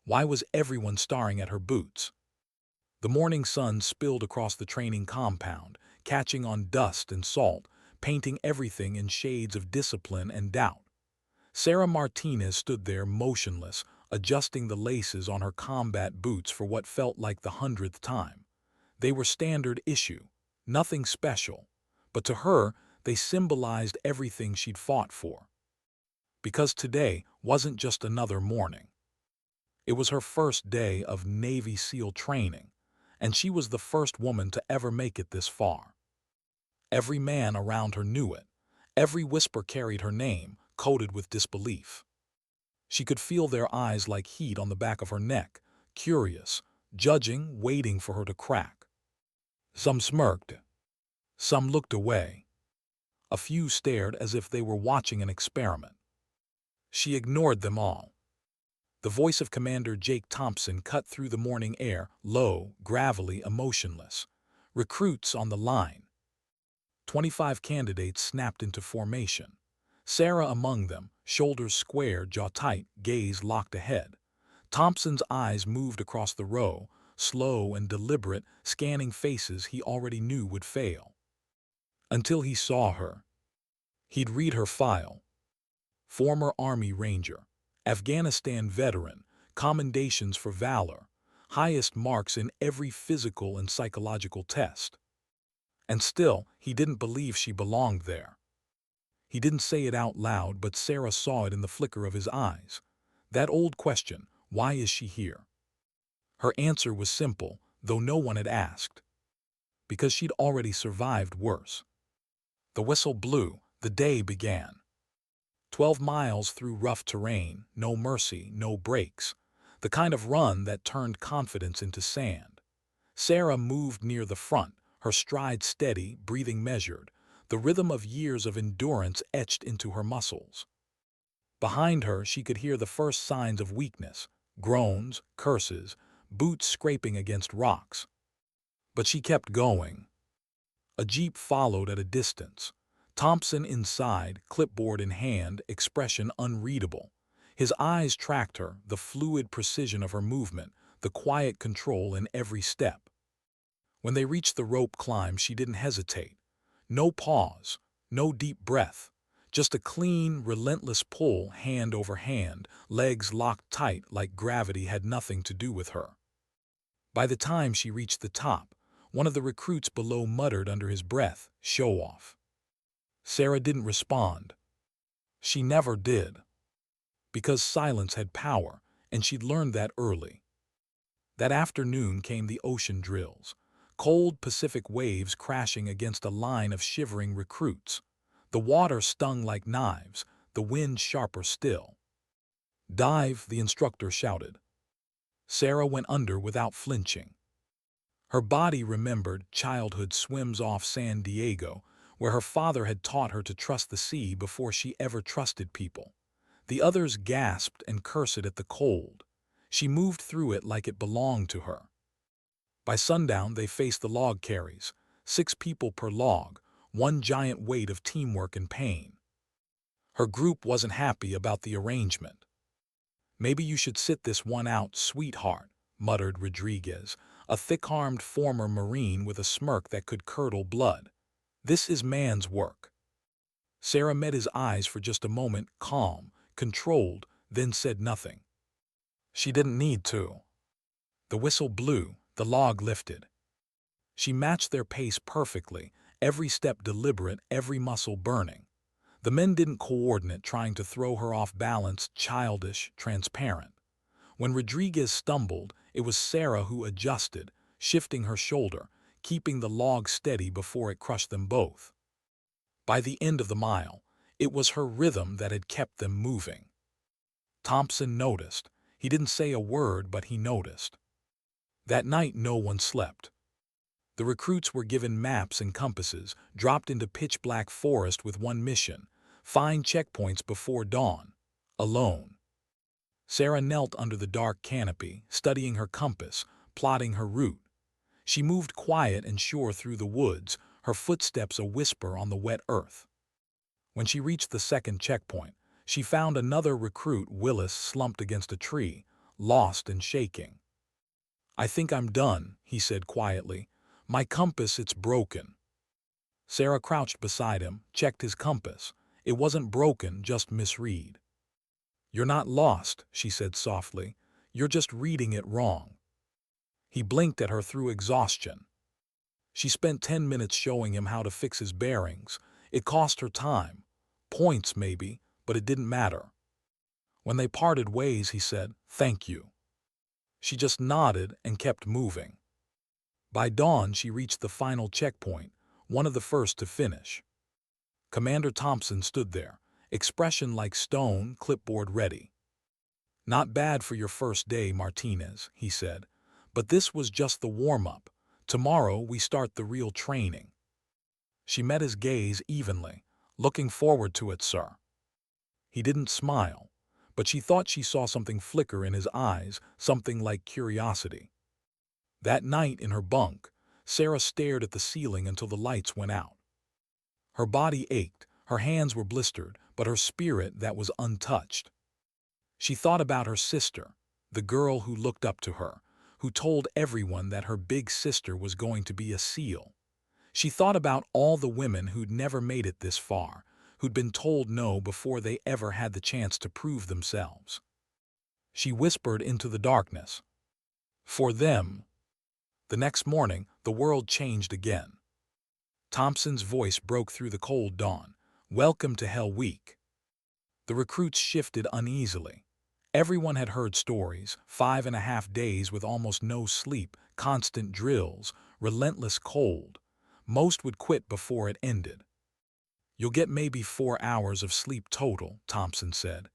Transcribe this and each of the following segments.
Why was everyone staring at her boots? The morning sun spilled across the training compound, catching on dust and salt, painting everything in shades of discipline and doubt. Sarah Martinez stood there motionless, adjusting the laces on her combat boots for what felt like the 100th time. They were standard issue, nothing special, but to her, they symbolized everything she'd fought for. Because today wasn't just another morning. It was her first day of Navy SEAL training, and she was the first woman to ever make it this far. Every man around her knew it. Every whisper carried her name, coated with disbelief. She could feel their eyes like heat on the back of her neck, curious, judging, waiting for her to crack. Some smirked. Some looked away. A few stared as if they were watching an experiment. She ignored them all. The voice of Commander Jake Thompson cut through the morning air, low, gravelly, emotionless. Recruits on the line. 25 candidates snapped into formation. Sarah among them, shoulders square, jaw tight, gaze locked ahead. Thompson's eyes moved across the row, slow and deliberate, scanning faces he already knew would fail. Until he saw her. He'd read her file. Former Army Ranger, Afghanistan veteran, commendations for valor, highest marks in every physical and psychological test. And still, he didn't believe she belonged there. He didn't say it out loud, but Sarah saw it in the flicker of his eyes. That old question, why is she here? Her answer was simple, though no one had asked. Because she'd already survived worse. The whistle blew, the day began. 12 miles through rough terrain, no mercy, no brakes. The kind of run that turned confidence into sand. Sarah moved near the front, her stride steady, breathing measured, the rhythm of years of endurance etched into her muscles. Behind her, she could hear the first signs of weakness, groans, curses, boots scraping against rocks. But she kept going. A jeep followed at a distance. Thompson inside, clipboard in hand, expression unreadable. His eyes tracked her, the fluid precision of her movement, the quiet control in every step. When they reached the rope climb, she didn't hesitate. No pause, no deep breath, just a clean, relentless pull, hand over hand, legs locked tight like gravity had nothing to do with her. By the time she reached the top, one of the recruits below muttered under his breath, "Show off." Sarah didn't respond. She never did. Because silence had power, and she'd learned that early. That afternoon came the ocean drills. Cold Pacific waves crashing against a line of shivering recruits. The water stung like knives, the wind sharper still. "Dive," the instructor shouted. Sarah went under without flinching. Her body remembered childhood swims off San Diego, where her father had taught her to trust the sea before she ever trusted people. The others gasped and cursed at the cold. She moved through it like it belonged to her. By sundown, they faced the log carries, 6 people per log, one giant weight of teamwork and pain. Her group wasn't happy about the arrangement. "Maybe you should sit this one out, sweetheart," muttered Rodriguez, a thick-armed former Marine with a smirk that could curdle blood. "This is man's work." Sarah met his eyes for just a moment, calm, controlled, then said nothing. She didn't need to. The whistle blew, the log lifted. She matched their pace perfectly, every step deliberate, every muscle burning. The men didn't coordinate, trying to throw her off balance, childish, transparent. When Rodriguez stumbled, it was Sarah who adjusted, shifting her shoulder, keeping the log steady before it crushed them both. By the end of the mile, it was her rhythm that had kept them moving. Thompson noticed. He didn't say a word, but he noticed. That night no one slept. The recruits were given maps and compasses, dropped into pitch-black forest with one mission: find checkpoints before dawn. Alone. Sarah knelt under the dark canopy, studying her compass, plotting her route. She moved quiet and sure through the woods, her footsteps a whisper on the wet earth. When she reached the second checkpoint, she found another recruit, Willis, slumped against a tree, lost and shaking. "I think I'm done," he said quietly. "My compass, it's broken." Sarah crouched beside him, checked his compass. It wasn't broken, just misread. "You're not lost," she said softly. "You're just reading it wrong." He blinked at her through exhaustion. She spent 10 minutes showing him how to fix his bearings. It cost her time. Points, maybe, but it didn't matter. When they parted ways, he said, "Thank you." She just nodded and kept moving. By dawn, she reached the final checkpoint, one of the first to finish. Commander Thompson stood there, expression like stone, clipboard ready. "Not bad for your first day, Martinez," he said. "But this was just the warm-up. Tomorrow we start the real training." She met his gaze evenly. "Looking forward to it, sir." He didn't smile, but she thought she saw something flicker in his eyes, something like curiosity. That night in her bunk, Sarah stared at the ceiling until the lights went out. Her body ached, her hands were blistered, but her spirit, that was untouched. She thought about her sister, the girl who looked up to her, who told everyone that her big sister was going to be a SEAL. She thought about all the women who'd never made it this far, who'd been told no before they ever had the chance to prove themselves. She whispered into the darkness, "For them." The next morning, the world changed again. Thompson's voice broke through the cold dawn. "Welcome to Hell Week." The recruits shifted uneasily. Everyone had heard stories, 5.5 days with almost no sleep, constant drills, relentless cold. Most would quit before it ended. "You'll get maybe 4 hours of sleep total," Thompson said.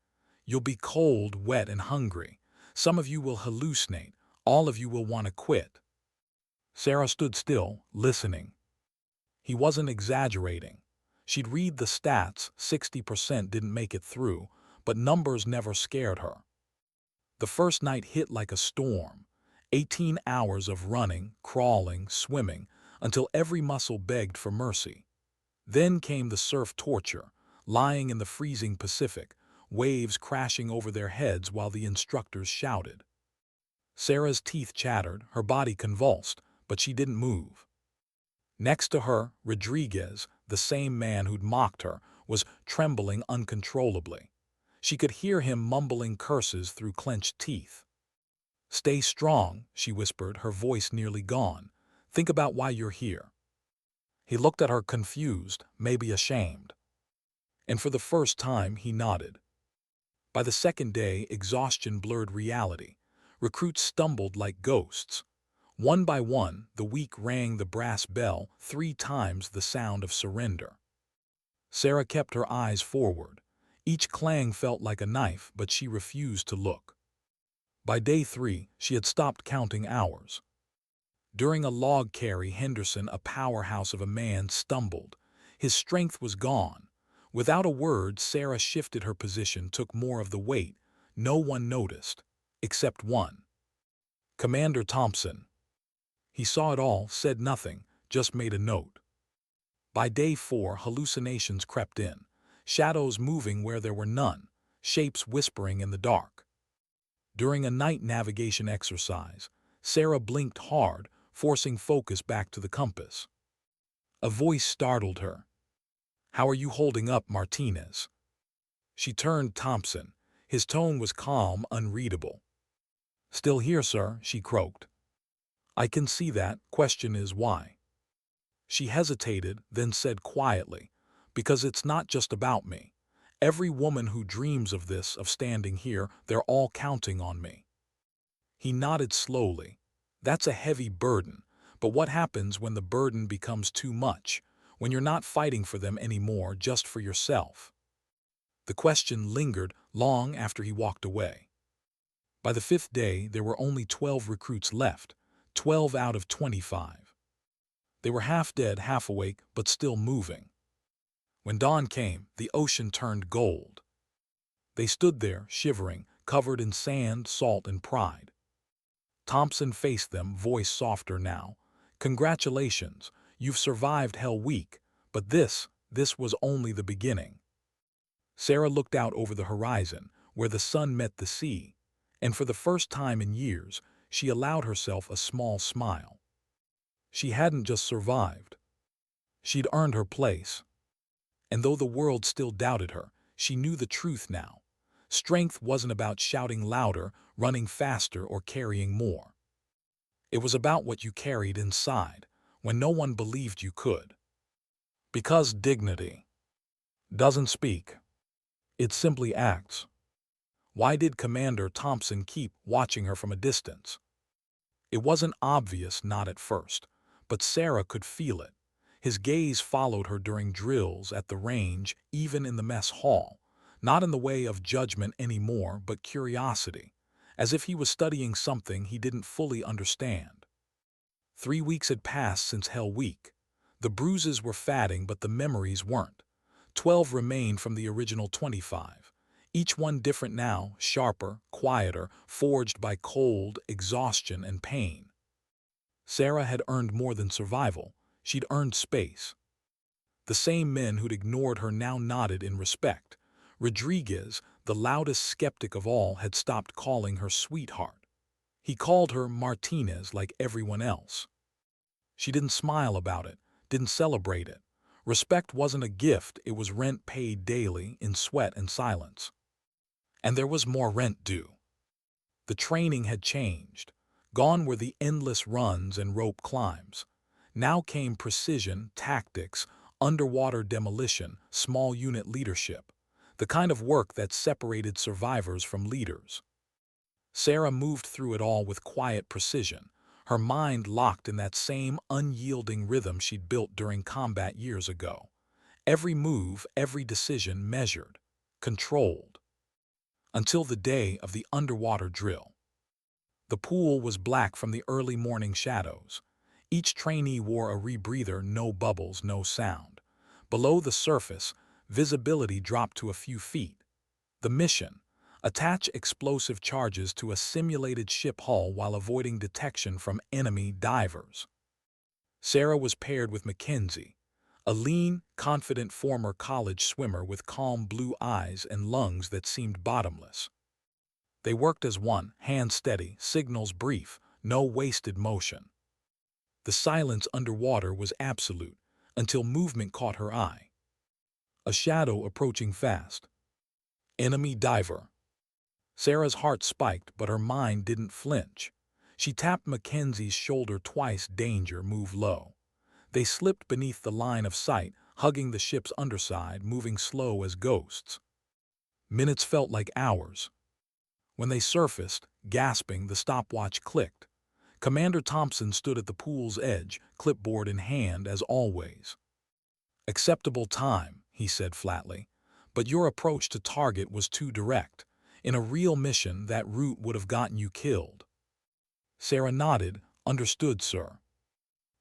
"You'll be cold, wet, and hungry. Some of you will hallucinate. All of you will want to quit." Sarah stood still, listening. He wasn't exaggerating. She'd read the stats, 60% didn't make it through, but numbers never scared her. The first night hit like a storm. 18 hours of running, crawling, swimming, until every muscle begged for mercy. Then came the surf torture, lying in the freezing Pacific, waves crashing over their heads while the instructors shouted. Sarah's teeth chattered, her body convulsed, but she didn't move. Next to her, Rodriguez, the same man who'd mocked her, was trembling uncontrollably. She could hear him mumbling curses through clenched teeth. "Stay strong," she whispered, her voice nearly gone. "Think about why you're here." He looked at her confused, maybe ashamed. And for the first time, he nodded. By the second day, exhaustion blurred reality. Recruits stumbled like ghosts. One by one, the weak rang the brass bell, 3 times the sound of surrender. Sarah kept her eyes forward. Each clang felt like a knife, but she refused to look. By day 3, she had stopped counting hours. During a log carry, Henderson, a powerhouse of a man, stumbled. His strength was gone. Without a word, Sarah shifted her position, took more of the weight. No one noticed, except one. Commander Thompson. He saw it all, said nothing, just made a note. By day 4, hallucinations crept in. Shadows moving where there were none, shapes whispering in the dark. During a night navigation exercise, Sarah blinked hard, forcing focus back to the compass. A voice startled her. "How are you holding up, Martinez?" She turned Thompson. His tone was calm, unreadable. "Still here, sir," she croaked. "I can see that. Question is why?" She hesitated, then said quietly, "Because it's not just about me. Every woman who dreams of this, of standing here, they're all counting on me." He nodded slowly. "That's a heavy burden, but what happens when the burden becomes too much, when you're not fighting for them anymore, just for yourself?" The question lingered long after he walked away. By the 5th day, there were only 12 recruits left, 12 out of 25. They were half dead, half awake, but still moving. When dawn came, the ocean turned gold. They stood there, shivering, covered in sand, salt, and pride. Thompson faced them, voice softer now. "Congratulations, you've survived Hell Week, but this was only the beginning." Sarah looked out over the horizon, where the sun met the sea. and for the first time in years, she allowed herself a small smile. She hadn't just survived. She'd earned her place. And though the world still doubted her, she knew the truth now. Strength wasn't about shouting louder, running faster, or carrying more. It was about what you carried inside, when no one believed you could. Because dignity doesn't speak. It simply acts. Why did Commander Thompson keep watching her from a distance? It wasn't obvious, not at first, but Sarah could feel it. His gaze followed her during drills, at the range, even in the mess hall, not in the way of judgment anymore, but curiosity, as if he was studying something he didn't fully understand. 3 weeks had passed since Hell Week. The bruises were fading, but the memories weren't. 12 remained from the original 25. Each one different now, sharper, quieter, forged by cold, exhaustion, and pain. Sarah had earned more than survival. She'd earned space. The same men who'd ignored her now nodded in respect. Rodriguez, the loudest skeptic of all, had stopped calling her sweetheart. He called her Martinez like everyone else. She didn't smile about it, didn't celebrate it. Respect wasn't a gift, it was rent paid daily in sweat and silence. And there was more rent due. The training had changed. Gone were the endless runs and rope climbs. Now came precision, tactics, underwater demolition, small unit leadership, the kind of work that separated survivors from leaders. Sarah moved through it all with quiet precision, her mind locked in that same unyielding rhythm she'd built during combat years ago. Every move, every decision measured, controlled. Until the day of the underwater drill. The pool was black from the early morning shadows. Each trainee wore a rebreather, no bubbles, no sound. Below the surface, visibility dropped to a few feet. The mission: attach explosive charges to a simulated ship hull while avoiding detection from enemy divers. Sarah was paired with Mackenzie, a lean, confident former college swimmer with calm blue eyes and lungs that seemed bottomless. They worked as one, hands steady, signals brief, no wasted motion. The silence underwater was absolute, until movement caught her eye. A shadow approaching fast. Enemy diver. Sarah's heart spiked, but her mind didn't flinch. She tapped Mackenzie's shoulder twice. Danger, move low. They slipped beneath the line of sight, hugging the ship's underside, moving slow as ghosts. Minutes felt like hours. When they surfaced, gasping, the stopwatch clicked. Commander Thompson stood at the pool's edge, clipboard in hand as always. "Acceptable time," he said flatly, "but your approach to target was too direct. In a real mission, that route would have gotten you killed." Sarah nodded. "Understood, sir."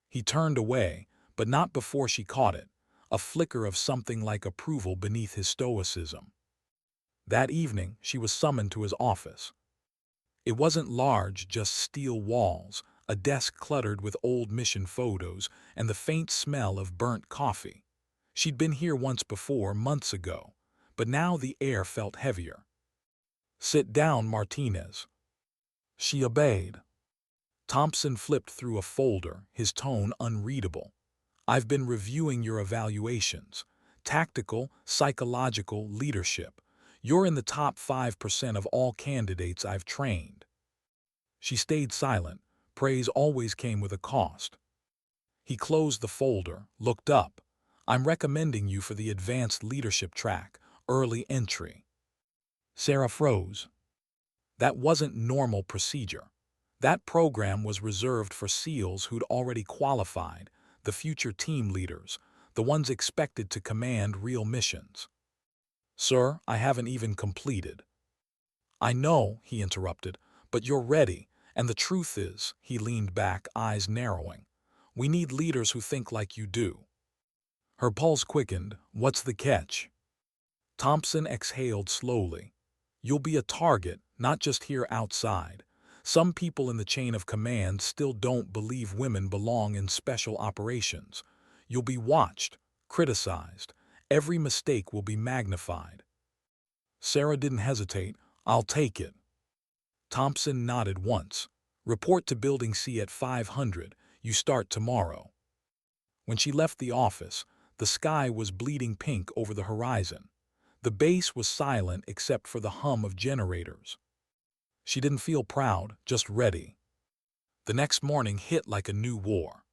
He turned away, but not before she caught it, a flicker of something like approval beneath his stoicism. That evening, she was summoned to his office. It wasn't large, just steel walls, a desk cluttered with old mission photos, and the faint smell of burnt coffee. She'd been here once before, months ago, but now the air felt heavier. "Sit down, Martinez." She obeyed. Thompson flipped through a folder, his tone unreadable. "I've been reviewing your evaluations. Tactical, psychological, leadership. You're in the top 5% of all candidates I've trained." She stayed silent. Praise always came with a cost. He closed the folder, looked up. "I'm recommending you for the advanced leadership track, early entry." Sarah froze. That wasn't normal procedure. That program was reserved for SEALs who'd already qualified, the future team leaders, the ones expected to command real missions. "Sir, I haven't even completed." "I know," he interrupted, "but you're ready, and the truth is," he leaned back, eyes narrowing, "we need leaders who think like you do." Her pulse quickened. "What's the catch?" Thompson exhaled slowly. "You'll be a target, not just here outside. Some people in the chain of command still don't believe women belong in special operations. You'll be watched, criticized. Every mistake will be magnified." Sarah didn't hesitate. "I'll take it." Thompson nodded once. Report to Building C at 500. You start tomorrow. When she left the office, the sky was bleeding pink over the horizon. The base was silent except for the hum of generators. She didn't feel proud, just ready. The next morning hit like a new war.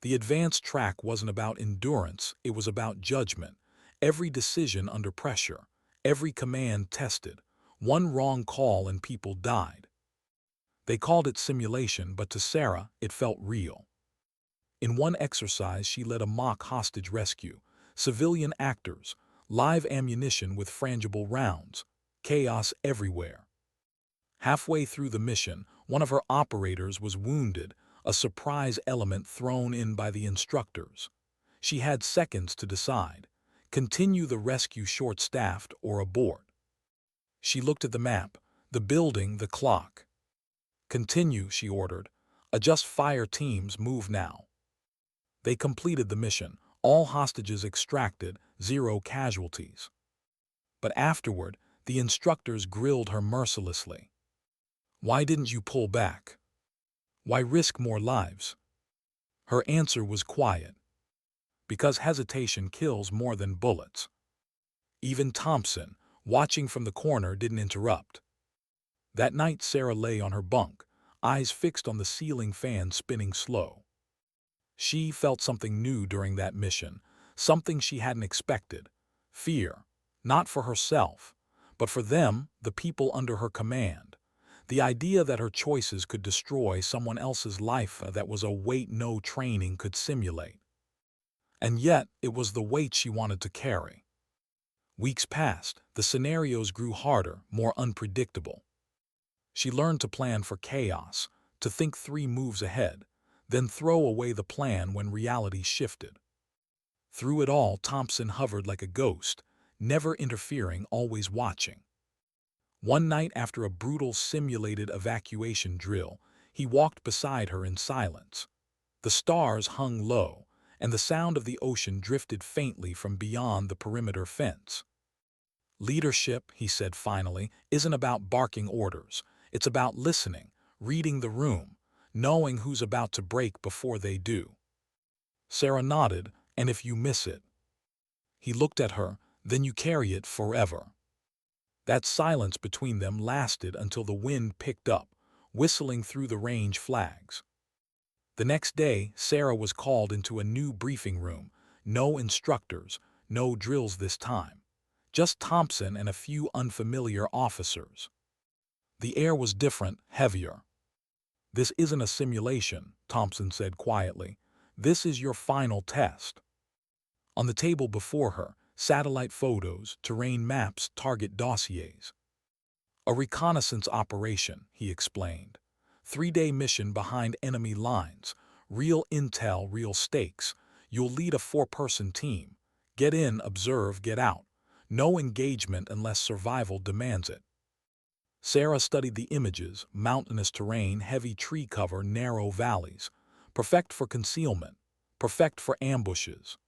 The advanced track wasn't about endurance, it was about judgment. Every decision under pressure, every command tested. One wrong call and people died. They called it simulation, but to Sarah, it felt real. In one exercise, she led a mock hostage rescue. Civilian actors, live ammunition with frangible rounds, chaos everywhere. Halfway through the mission, one of her operators was wounded, a surprise element thrown in by the instructors. She had seconds to decide: continue the rescue short-staffed or abort. She looked at the map, the building, the clock. Continue, she ordered. Adjust fire teams, move now. They completed the mission, all hostages extracted, 0 casualties. But afterward, the instructors grilled her mercilessly. Why didn't you pull back? Why risk more lives? Her answer was quiet. Because hesitation kills more than bullets. Even Thompson, watching from the corner, didn't interrupt. That night Sarah lay on her bunk, eyes fixed on the ceiling fan spinning slow. She felt something new during that mission, something she hadn't expected. Fear, not for herself, but for them, the people under her command. The idea that her choices could destroy someone else's life that was a weight no training could simulate. And yet, it was the weight she wanted to carry. Weeks passed, the scenarios grew harder, more unpredictable. She learned to plan for chaos, to think 3 moves ahead, then throw away the plan when reality shifted. Through it all, Thompson hovered like a ghost, never interfering, always watching. One night after a brutal simulated evacuation drill, he walked beside her in silence. The stars hung low, and the sound of the ocean drifted faintly from beyond the perimeter fence. Leadership, he said finally, isn't about barking orders. It's about listening, reading the room, knowing who's about to break before they do. Sarah nodded, and if you miss it. He looked at her, then you carry it forever. That silence between them lasted until the wind picked up, whistling through the range flags. The next day, Sarah was called into a new briefing room. No instructors, no drills this time. Just Thompson and a few unfamiliar officers. The air was different, heavier. This isn't a simulation, Thompson said quietly. This is your final test. On the table before her, satellite photos, terrain maps, target dossiers. A reconnaissance operation, he explained. 3-day mission behind enemy lines. Real intel, real stakes. You'll lead a 4-person team. Get in, observe, get out. No engagement unless survival demands it. Sarah studied the images: mountainous terrain, heavy tree cover, narrow valleys. Perfect for concealment. Perfect for ambushes.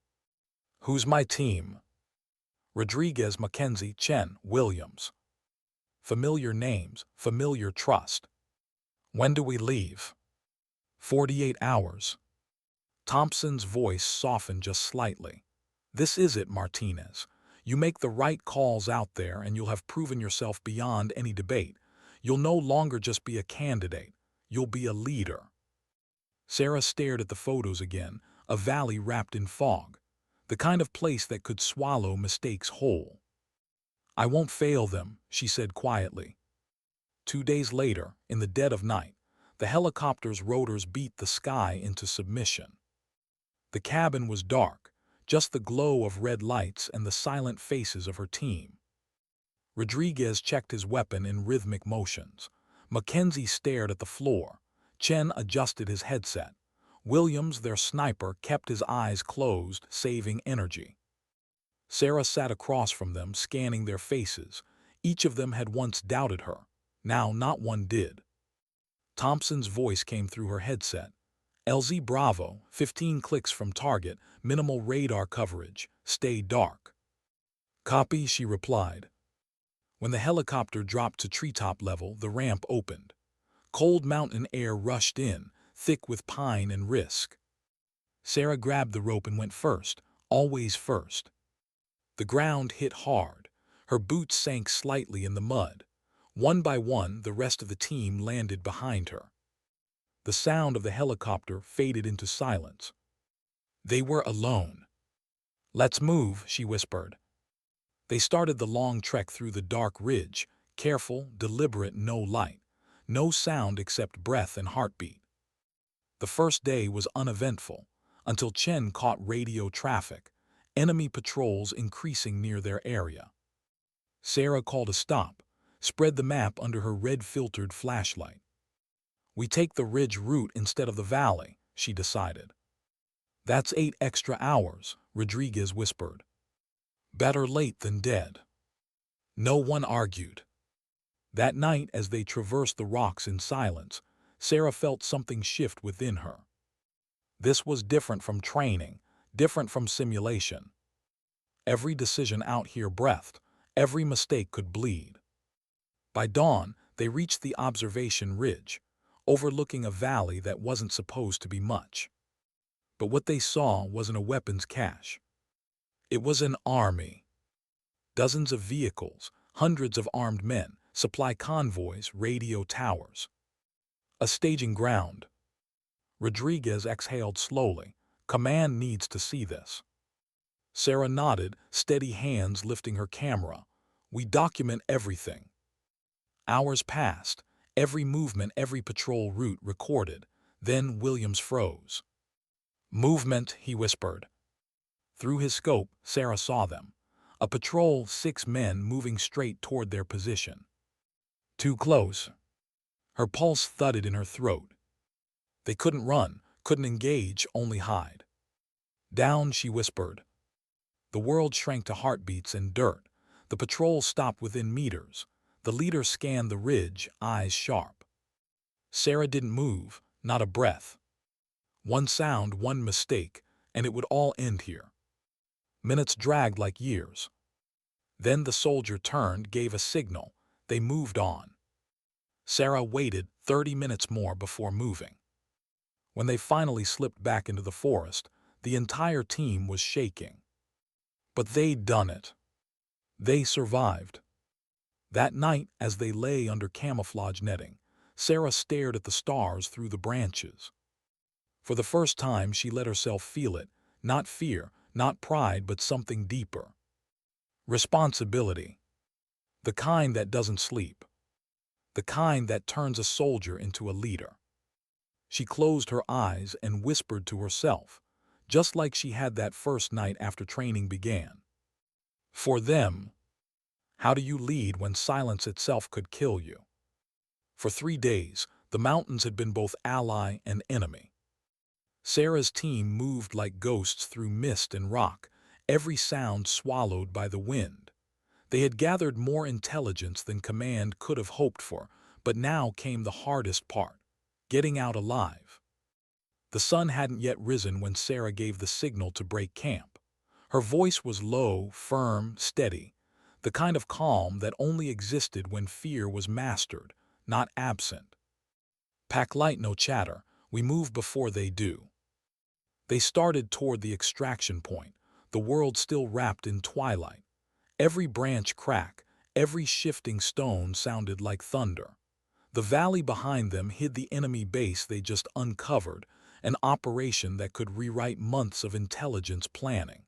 Who's my team? Rodriguez, Mackenzie, Chen, Williams. Familiar names, familiar trust. When do we leave? 48 hours. Thompson's voice softened just slightly. This is it, Martinez. You make the right calls out there and you'll have proven yourself beyond any debate. You'll no longer just be a candidate. You'll be a leader. Sarah stared at the photos again, a valley wrapped in fog. The kind of place that could swallow mistakes whole. I won't fail them, she said quietly. 2 days later, in the dead of night, the helicopter's rotors beat the sky into submission. The cabin was dark, just the glow of red lights and the silent faces of her team. Rodriguez checked his weapon in rhythmic motions. Mackenzie stared at the floor. Chen adjusted his headset. Williams, their sniper, kept his eyes closed, saving energy. Sarah sat across from them, scanning their faces. Each of them had once doubted her. Now not one did. Thompson's voice came through her headset. LZ Bravo, 15 clicks from target, minimal radar coverage, stay dark. Copy, she replied. When the helicopter dropped to treetop level, the ramp opened. Cold mountain air rushed in, thick with pine and risk. Sarah grabbed the rope and went first, always first. The ground hit hard. Her boots sank slightly in the mud. One by one, the rest of the team landed behind her. The sound of the helicopter faded into silence. They were alone. "Let's move," she whispered. They started the long trek through the dark ridge, careful, deliberate, no light, no sound except breath and heartbeat. The first day was uneventful, until Chen caught radio traffic, enemy patrols increasing near their area. Sarah called a stop, spread the map under her red-filtered flashlight. "We take the ridge route instead of the valley," she decided. "That's 8 extra hours," Rodriguez whispered. "Better late than dead." No one argued. That night, as they traversed the rocks in silence, Sarah felt something shift within her. This was different from training, different from simulation. Every decision out here breathed, every mistake could bleed. By dawn, they reached the observation ridge, overlooking a valley that wasn't supposed to be much. But what they saw wasn't a weapons cache. It was an army. Dozens of vehicles, hundreds of armed men, supply convoys, radio towers. A staging ground. Rodriguez exhaled slowly. "Command needs to see this." Sarah nodded, steady hands lifting her camera. "We document everything." Hours passed, every movement, every patrol route recorded. Then Williams froze. "Movement," he whispered. Through his scope, Sarah saw them. A patrol, 6 men moving straight toward their position. Too close. Her pulse thudded in her throat. They couldn't run, couldn't engage, only hide. "Down," she whispered. The world shrank to heartbeats and dirt. The patrol stopped within meters. The leader scanned the ridge, eyes sharp. Sarah didn't move, not a breath. One sound, one mistake, and it would all end here. Minutes dragged like years. Then the soldier turned, gave a signal. They moved on. Sarah waited 30 minutes more before moving. When they finally slipped back into the forest, the entire team was shaking. But they'd done it. They survived. That night, as they lay under camouflage netting, Sarah stared at the stars through the branches. For the first time, she let herself feel it, not fear, not pride, but something deeper. Responsibility. The kind that doesn't sleep. The kind that turns a soldier into a leader. She closed her eyes and whispered to herself, just like she had that first night after training began. For them. How do you lead when silence itself could kill you? For 3 days, the mountains had been both ally and enemy. Sarah's team moved like ghosts through mist and rock, every sound swallowed by the wind. They had gathered more intelligence than command could have hoped for, but now came the hardest part: getting out alive. The sun hadn't yet risen when Sarah gave the signal to break camp. Her voice was low, firm, steady, the kind of calm that only existed when fear was mastered, not absent. "Pack light, no chatter. We move before they do." They started toward the extraction point, the world still wrapped in twilight. Every branch crack, every shifting stone sounded like thunder. The valley behind them hid the enemy base they just uncovered, an operation that could rewrite months of intelligence planning.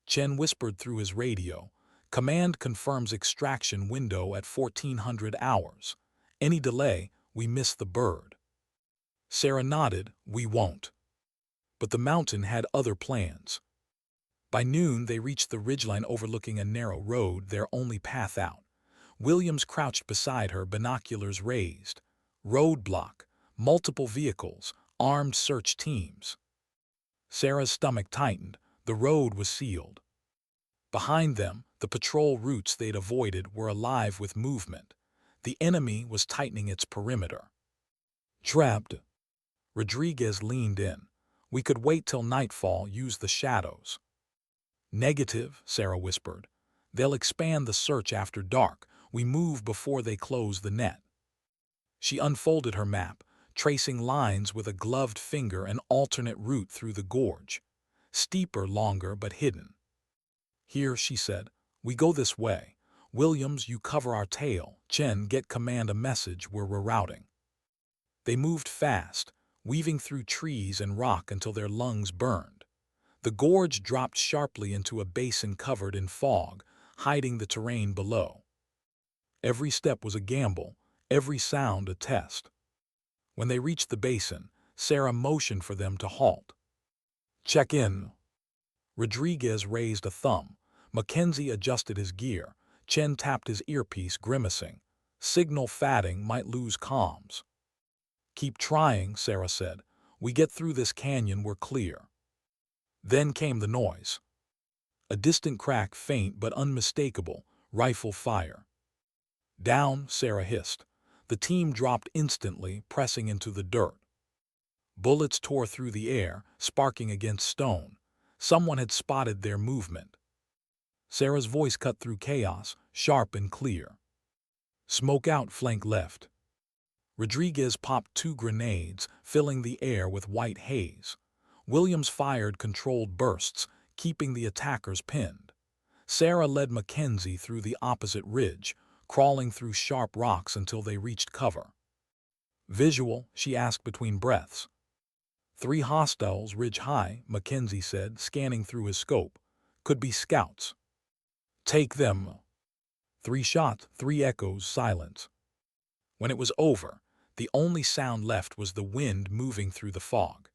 Chen whispered through his radio, "Command confirms extraction window at 1400 hours. Any delay, we miss the bird." Sarah nodded, "We won't." But the mountain had other plans. By noon, they reached the ridgeline overlooking a narrow road, their only path out. Williams crouched beside her, binoculars raised. Roadblock, multiple vehicles, armed search teams. Sarah's stomach tightened. The road was sealed. Behind them, the patrol routes they'd avoided were alive with movement. The enemy was tightening its perimeter. "Trapped." Rodriguez leaned in. "We could wait till nightfall, use the shadows." "Negative," Sarah whispered. "They'll expand the search after dark. We move before they close the net." She unfolded her map, tracing lines with a gloved finger an alternate route through the gorge. Steeper, longer, but hidden. "Here," she said, "we go this way. Williams, you cover our tail. Chen, get command a message we're rerouting." They moved fast, weaving through trees and rock until their lungs burned. The gorge dropped sharply into a basin covered in fog, hiding the terrain below. Every step was a gamble, every sound a test. When they reached the basin, Sarah motioned for them to halt. "Check in." Rodriguez raised a thumb. Mackenzie adjusted his gear. Chen tapped his earpiece, grimacing. Signal fatting, might lose comms. "Keep trying," Sarah said. "We get through this canyon, we're clear." Then came the noise. A distant crack, faint but unmistakable, rifle fire. "Down," Sarah hissed. The team dropped instantly, pressing into the dirt. Bullets tore through the air, sparking against stone. Someone had spotted their movement. Sarah's voice cut through chaos, sharp and clear. "Smoke out, flank left." Rodriguez popped 2 grenades, filling the air with white haze. Williams fired controlled bursts, keeping the attackers pinned. Sarah led Mackenzie through the opposite ridge, crawling through sharp rocks until they reached cover. "Visual?" she asked between breaths. 3 hostiles ridge high," Mackenzie said, scanning through his scope. "Could be scouts." "Take them." 3 shots, 3 echoes, silence. When it was over, the only sound left was the wind moving through the fog.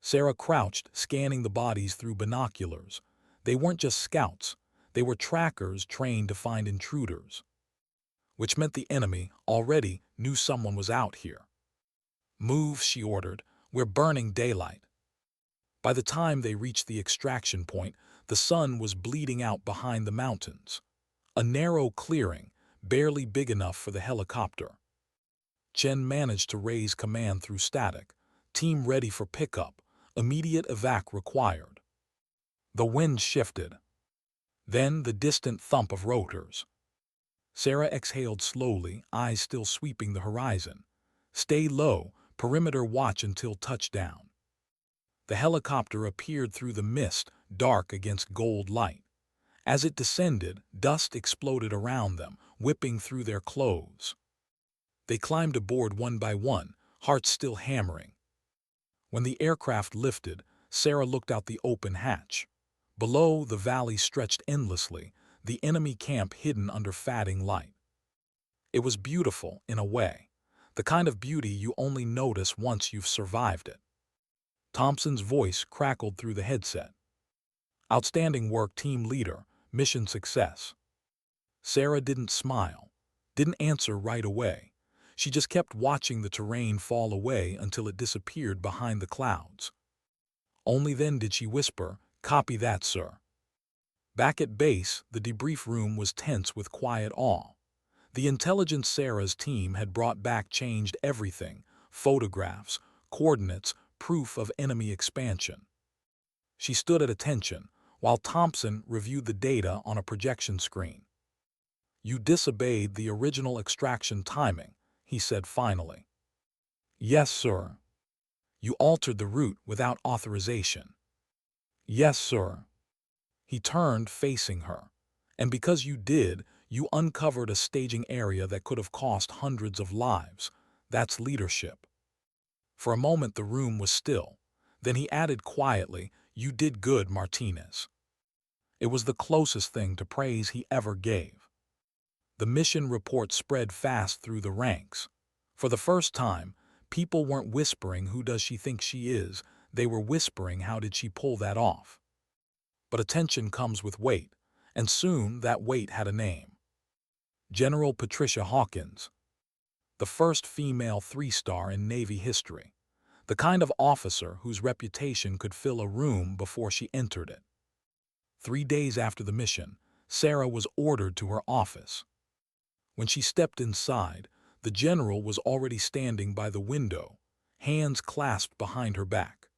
Sarah crouched, scanning the bodies through binoculars. They weren't just scouts. They were trackers trained to find intruders. Which meant the enemy, already, knew someone was out here. "Move," she ordered. "We're burning daylight." By the time they reached the extraction point, the sun was bleeding out behind the mountains. A narrow clearing, barely big enough for the helicopter. Chen managed to raise command through static. "Team ready for pickup. Immediate evac required." The wind shifted. Then the distant thump of rotors. Sarah exhaled slowly, eyes still sweeping the horizon. "Stay low, perimeter watch until touchdown." The helicopter appeared through the mist, dark against gold light. As it descended, dust exploded around them, whipping through their clothes. They climbed aboard one by one, hearts still hammering. When the aircraft lifted, Sarah looked out the open hatch. Below, the valley stretched endlessly, the enemy camp hidden under fading light. It was beautiful, in a way. The kind of beauty you only notice once you've survived it. Thompson's voice crackled through the headset. "Outstanding work, team leader. Mission success." Sarah didn't smile, didn't answer right away. She just kept watching the terrain fall away until it disappeared behind the clouds. Only then did she whisper, "Copy that, sir." Back at base, the debrief room was tense with quiet awe. The intelligence Sarah's team had brought back changed everything: photographs, coordinates, proof of enemy expansion. She stood at attention, while Thompson reviewed the data on a projection screen. "You disobeyed the original extraction timing," he said finally. "Yes, sir." "You altered the route without authorization." "Yes, sir." He turned, facing her. "And because you did, you uncovered a staging area that could have cost hundreds of lives. That's leadership." For a moment the room was still. Then he added quietly, "You did good, Martinez." It was the closest thing to praise he ever gave. The mission report spread fast through the ranks. For the first time, people weren't whispering, "Who does she think she is?" They were whispering, "How did she pull that off?" But attention comes with weight, and soon that weight had a name. General Patricia Hawkins. The first female 3-star in Navy history. The kind of officer whose reputation could fill a room before she entered it. 3 days after the mission, Sarah was ordered to her office. When she stepped inside, the general was already standing by the window, hands clasped behind her back.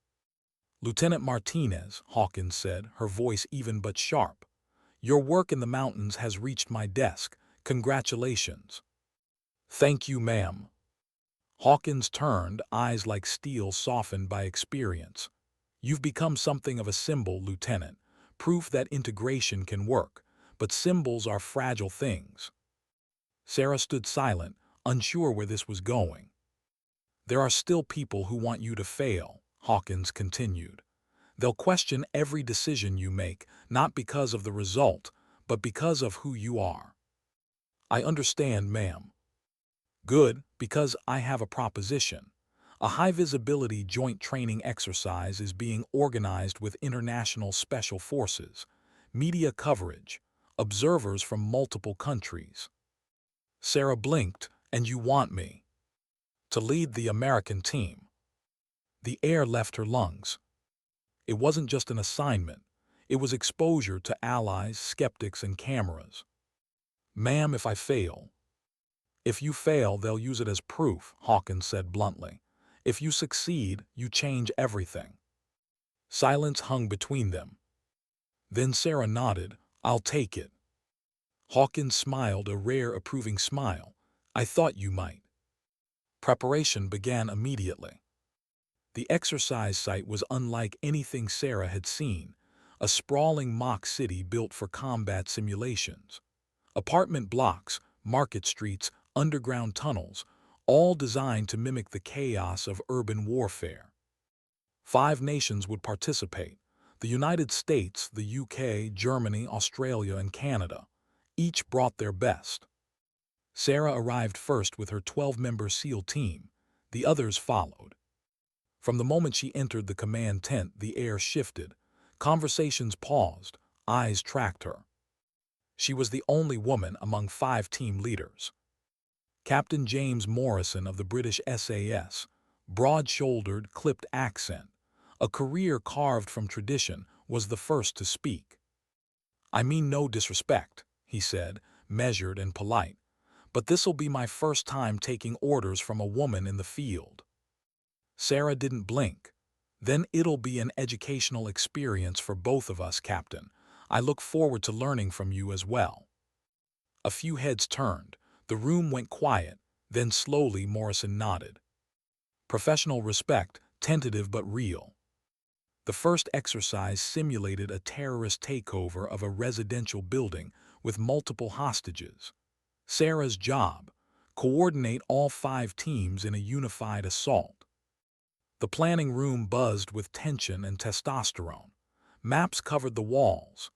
"Lieutenant Martinez," Hawkins said, her voice even but sharp, "your work in the mountains has reached my desk. Congratulations. Thank you, ma'am. Hawkins turned, eyes like steel softened by experience. You've become something of a symbol, Lieutenant. Proof that integration can work, but symbols are fragile things. Sarah stood silent, unsure where this was going. There are still people who want you to fail, Hawkins continued. They'll question every decision you make, not because of the result, but because of who you are. I understand, ma'am. Good, because I have a proposition. A high-visibility joint training exercise is being organized with international special forces, media coverage, observers from multiple countries. Sarah blinked, and you want me to lead the American team. The air left her lungs. It wasn't just an assignment. It was exposure to allies, skeptics, and cameras. Ma'am, if I fail. If you fail, they'll use it as proof, Hawkins said bluntly. If you succeed, you change everything. Silence hung between them. Then Sarah nodded, I'll take it. Hawkins smiled a rare approving smile. I thought you might. Preparation began immediately. The exercise site was unlike anything Sarah had seen, a sprawling mock city built for combat simulations. Apartment blocks, market streets, underground tunnels, all designed to mimic the chaos of urban warfare. 5 nations would participate: the United States, the UK, Germany, Australia, and Canada. Each brought their best. Sarah arrived first with her 12-member SEAL team. The others followed. From the moment she entered the command tent, the air shifted. Conversations paused, eyes tracked her. She was the only woman among 5 team leaders. Captain James Morrison of the British SAS, broad-shouldered, clipped accent, a career carved from tradition, was the first to speak. I mean no disrespect, he said, measured and polite, but this'll be my first time taking orders from a woman in the field. Sarah didn't blink. Then it'll be an educational experience for both of us, Captain. I look forward to learning from you as well. A few heads turned. The room went quiet. Then slowly Morrison nodded. Professional respect, tentative but real. The first exercise simulated a terrorist takeover of a residential building with multiple hostages. Sarah's job: coordinate all 5 teams in a unified assault. The planning room buzzed with tension and testosterone. Maps covered the walls.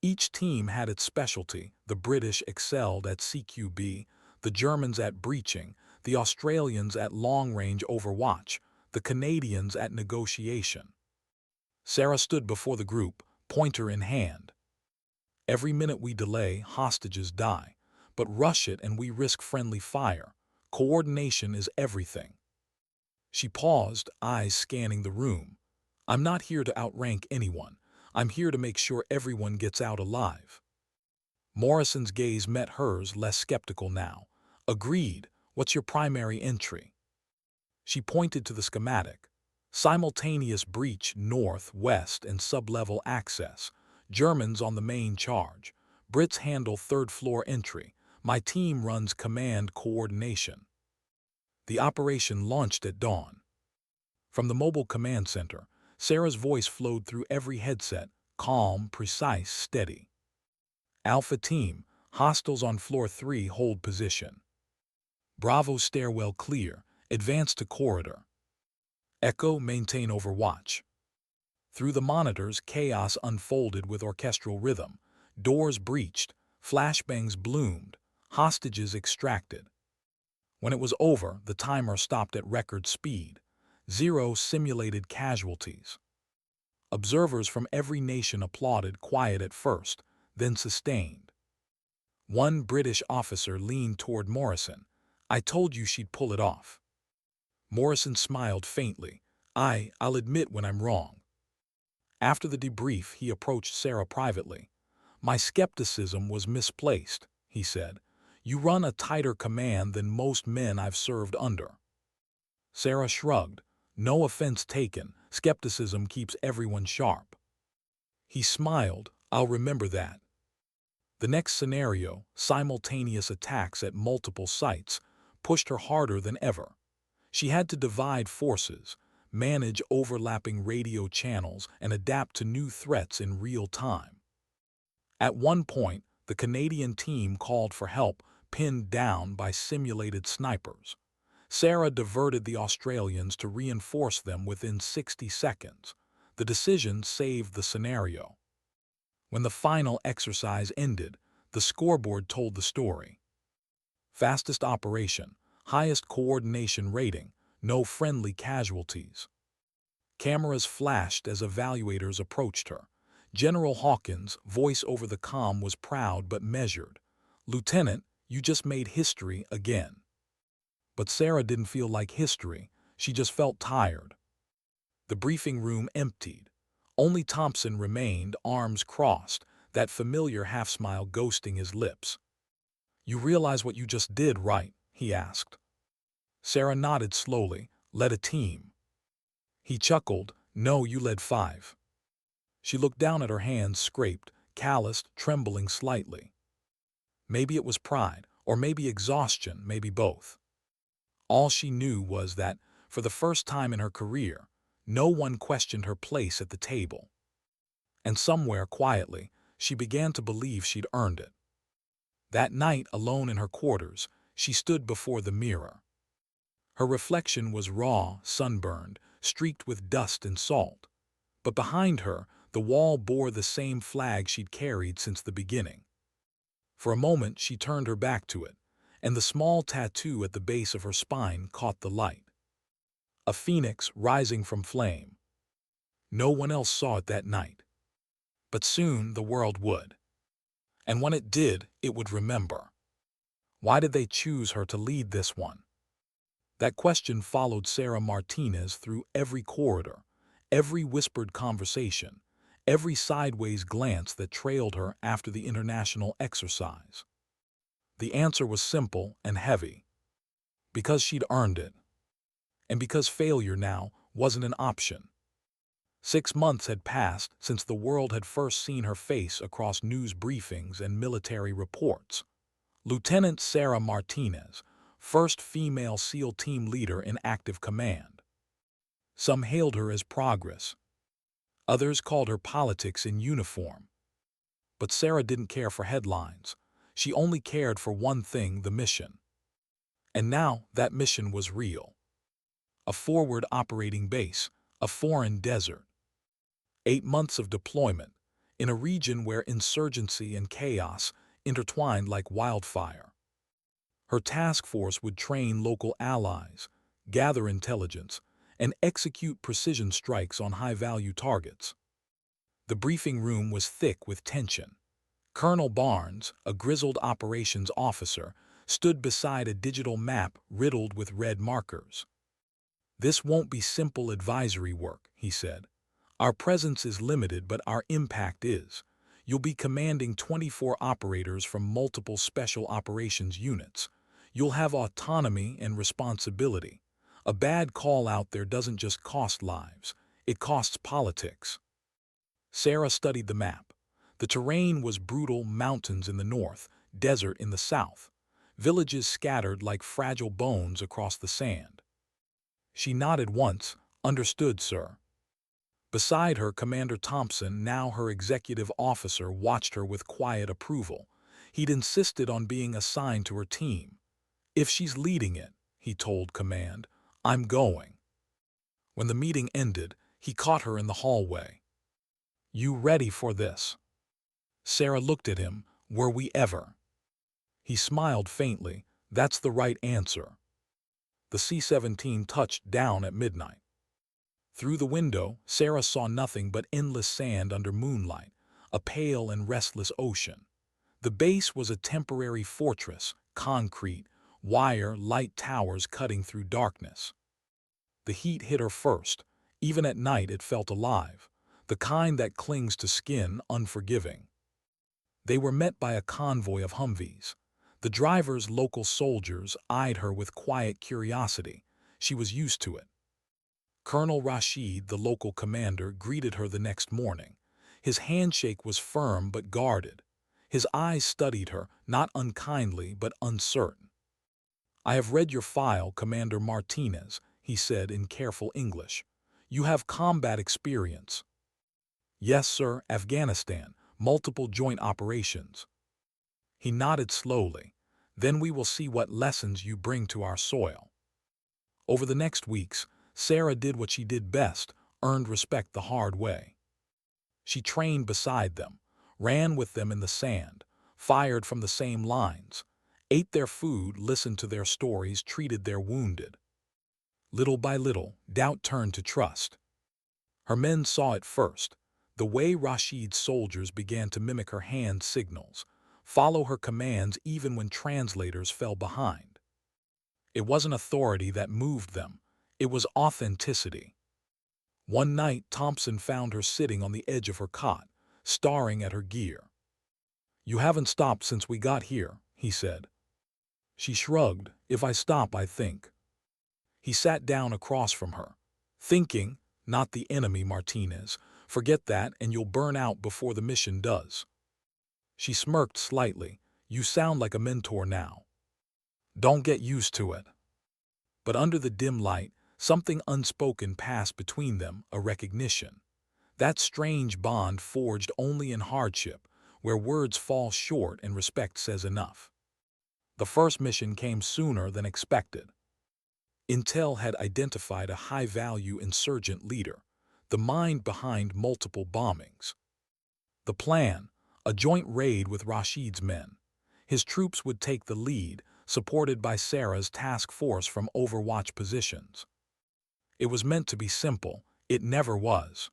Each team had its specialty. The British excelled at CQB, the Germans at breaching, the Australians at long-range overwatch, the Canadians at negotiation. Sarah stood before the group, pointer in hand. Every minute we delay, hostages die. But rush it and we risk friendly fire. Coordination is everything. She paused, eyes scanning the room. I'm not here to outrank anyone. I'm here to make sure everyone gets out alive. Morrison's gaze met hers, less skeptical now. Agreed. What's your primary entry? She pointed to the schematic. Simultaneous breach, north, west, and sub-level access. Germans on the main charge. Brits handle third-floor entry. My team runs command coordination. The operation launched at dawn. From the mobile command center, Sarah's voice flowed through every headset, calm, precise, steady. Alpha team, hostiles on floor 3 hold position. Bravo stairwell clear, advance to corridor. Echo maintain overwatch. Through the monitors, chaos unfolded with orchestral rhythm. Doors breached, flashbangs bloomed, hostages extracted. When it was over, the timer stopped at record speed. 0 simulated casualties. Observers from every nation applauded, quiet at first, then sustained. One British officer leaned toward Morrison. I told you she'd pull it off. Morrison smiled faintly. I'll admit when I'm wrong. After the debrief, he approached Sarah privately. My skepticism was misplaced, he said. You run a tighter command than most men I've served under. Sarah shrugged. No offense taken. Skepticism keeps everyone sharp. He smiled. I'll remember that. The next scenario, simultaneous attacks at multiple sites, pushed her harder than ever. She had to divide forces, manage overlapping radio channels, and adapt to new threats in real time. At one point, the Canadian team called for help, pinned down by simulated snipers. Sarah diverted the Australians to reinforce them within 60 seconds. The decision saved the scenario. When the final exercise ended, the scoreboard told the story. Fastest operation, highest coordination rating, no friendly casualties. Cameras flashed as evaluators approached her. General Hawkins' voice over the comm was proud but measured. "Lieutenant, you just made history again." But Sarah didn't feel like history. She just felt tired. The briefing room emptied. Only Thompson remained, arms crossed, that familiar half-smile ghosting his lips. "You realize what you just did, right?" he asked. Sarah nodded slowly. "Led a team." He chuckled. "No, you led 5. She looked down at her hands, scraped, calloused, trembling slightly. Maybe it was pride, or maybe exhaustion, maybe both. All she knew was that, for the first time in her career, no one questioned her place at the table. And somewhere, quietly, she began to believe she'd earned it. That night, alone in her quarters, she stood before the mirror. Her reflection was raw, sunburned, streaked with dust and salt. But behind her, the wall bore the same flag she'd carried since the beginning. For a moment, she turned her back to it, and the small tattoo at the base of her spine caught the light. A phoenix rising from flame. No one else saw it that night. But soon the world would. And when it did, it would remember. Why did they choose her to lead this one? That question followed Sarah Martinez through every corridor, every whispered conversation, every sideways glance that trailed her after the international exercise. The answer was simple and heavy. Because she'd earned it. And because failure now wasn't an option. 6 months had passed since the world had first seen her face across news briefings and military reports. Lieutenant Sarah Martinez, first female SEAL team leader in active command. Some hailed her as progress. Others called her politics in uniform. But Sarah didn't care for headlines. She only cared for one thing: the mission. And now that mission was real. A forward operating base, a foreign desert. 8 months of deployment, in a region where insurgency and chaos intertwined like wildfire. Her task force would train local allies, gather intelligence, and execute precision strikes on high-value targets. The briefing room was thick with tension. Colonel Barnes, a grizzled operations officer, stood beside a digital map riddled with red markers. "This won't be simple advisory work," he said. "Our presence is limited, but our impact is. You'll be commanding 24 operators from multiple special operations units. You'll have autonomy and responsibility. A bad call out there doesn't just cost lives, it costs politics." Sarah studied the map. The terrain was brutal: mountains in the north, desert in the south, villages scattered like fragile bones across the sand. She nodded once. "Understood, sir." Beside her, Commander Thompson, now her executive officer, watched her with quiet approval. He'd insisted on being assigned to her team. "If she's leading it," he told command, "I'm going." When the meeting ended, he caught her in the hallway. "You ready for this?" Sarah looked at him. "Were we ever?" He smiled faintly. "That's the right answer." The C-17 touched down at midnight. Through the window, Sarah saw nothing but endless sand under moonlight, a pale and restless ocean. The base was a temporary fortress, concrete, wire, light towers cutting through darkness. The heat hit her first. Even at night it felt alive, the kind that clings to skin, unforgiving. They were met by a convoy of Humvees. The drivers, local soldiers, eyed her with quiet curiosity. She was used to it. Colonel Rashid, the local commander, greeted her the next morning. His handshake was firm but guarded. His eyes studied her, not unkindly but uncertain. "I have read your file, Commander Martinez," he said in careful English. "You have combat experience." "Yes, sir, Afghanistan, multiple joint operations." He nodded slowly. "Then we will see what lessons you bring to our soil." Over the next weeks, Sarah did what she did best, earned respect the hard way. She trained beside them, ran with them in the sand, fired from the same lines, ate their food, listened to their stories, treated their wounded. Little by little, doubt turned to trust. Her men saw it first, the way Rashid's soldiers began to mimic her hand signals, follow her commands even when translators fell behind. It wasn't authority that moved them, it was authenticity. One night, Thompson found her sitting on the edge of her cot, staring at her gear. "You haven't stopped since we got here," he said. She shrugged. "If I stop, I think." He sat down across from her. "Thinking, not the enemy, Martinez. Forget that and you'll burn out before the mission does." She smirked slightly. "You sound like a mentor now." "Don't get used to it." But under the dim light, something unspoken passed between them, a recognition. That strange bond forged only in hardship, where words fall short and respect says enough. The first mission came sooner than expected. Intel had identified a high-value insurgent leader, the mind behind multiple bombings. The plan, a joint raid with Rashid's men. His troops would take the lead, supported by Sarah's task force from overwatch positions. It was meant to be simple, it never was.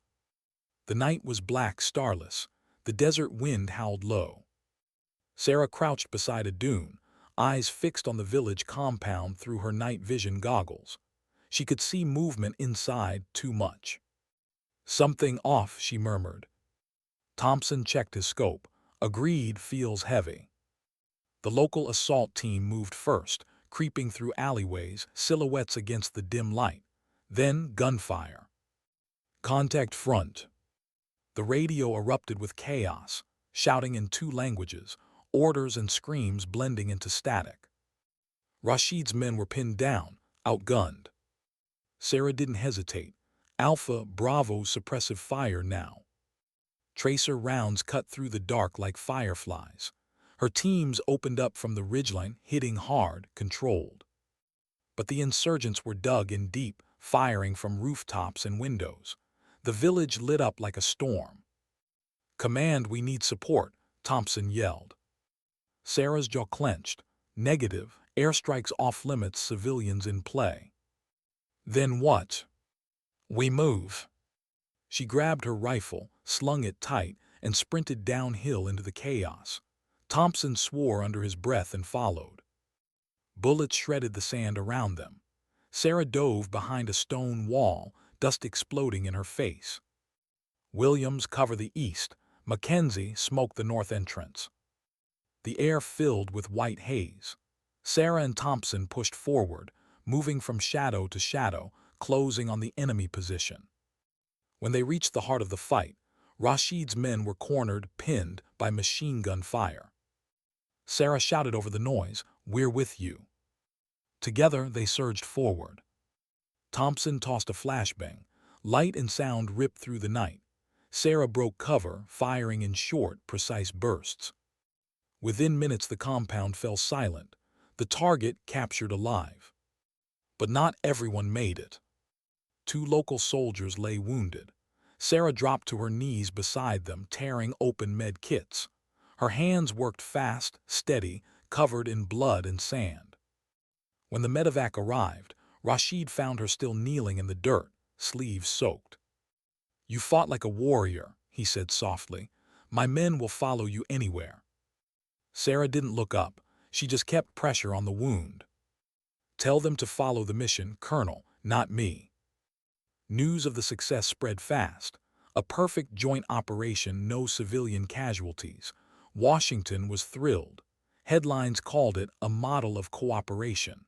The night was black, starless. The desert wind howled low. Sarah crouched beside a dune, eyes fixed on the village compound through her night vision goggles. She could see movement inside, too much. "Something off," she murmured. Thompson checked his scope. "Agreed, feels heavy." The local assault team moved first, creeping through alleyways, silhouettes against the dim light. Then gunfire. "Contact front." The radio erupted with chaos, shouting in two languages, orders and screams blending into static. Rashid's men were pinned down, outgunned. Sarah didn't hesitate. Alpha, Bravo, suppressive fire now. Tracer rounds cut through the dark like fireflies. Her teams opened up from the ridgeline, hitting hard, controlled. But the insurgents were dug in deep, firing from rooftops and windows. The village lit up like a storm. "Command, we need support," Thompson yelled. Sarah's jaw clenched. "Negative, airstrikes off limits, civilians in play." "Then what?" "We move." She grabbed her rifle, slung it tight, and sprinted downhill into the chaos. Thompson swore under his breath and followed. Bullets shredded the sand around them. Sarah dove behind a stone wall, dust exploding in her face. Williams cover the east, Mackenzie smoke the north entrance. The air filled with white haze. Sarah and Thompson pushed forward, moving from shadow to shadow, closing on the enemy position. When they reached the heart of the fight, Rashid's men were cornered, pinned by machine gun fire. Sarah shouted over the noise, "We're with you." Together they surged forward. Thompson tossed a flashbang. Light and sound ripped through the night. Sarah broke cover, firing in short, precise bursts. Within minutes the compound fell silent, the target captured alive. But not everyone made it. 2 local soldiers lay wounded. Sarah dropped to her knees beside them, tearing open med kits. Her hands worked fast, steady, covered in blood and sand. When the medevac arrived, Rashid found her still kneeling in the dirt, sleeves soaked. "You fought like a warrior," he said softly. "My men will follow you anywhere." Sarah didn't look up. She just kept pressure on the wound. "Tell them to follow the mission, Colonel, not me." News of the success spread fast. A perfect joint operation, no civilian casualties. Washington was thrilled. Headlines called it a model of cooperation.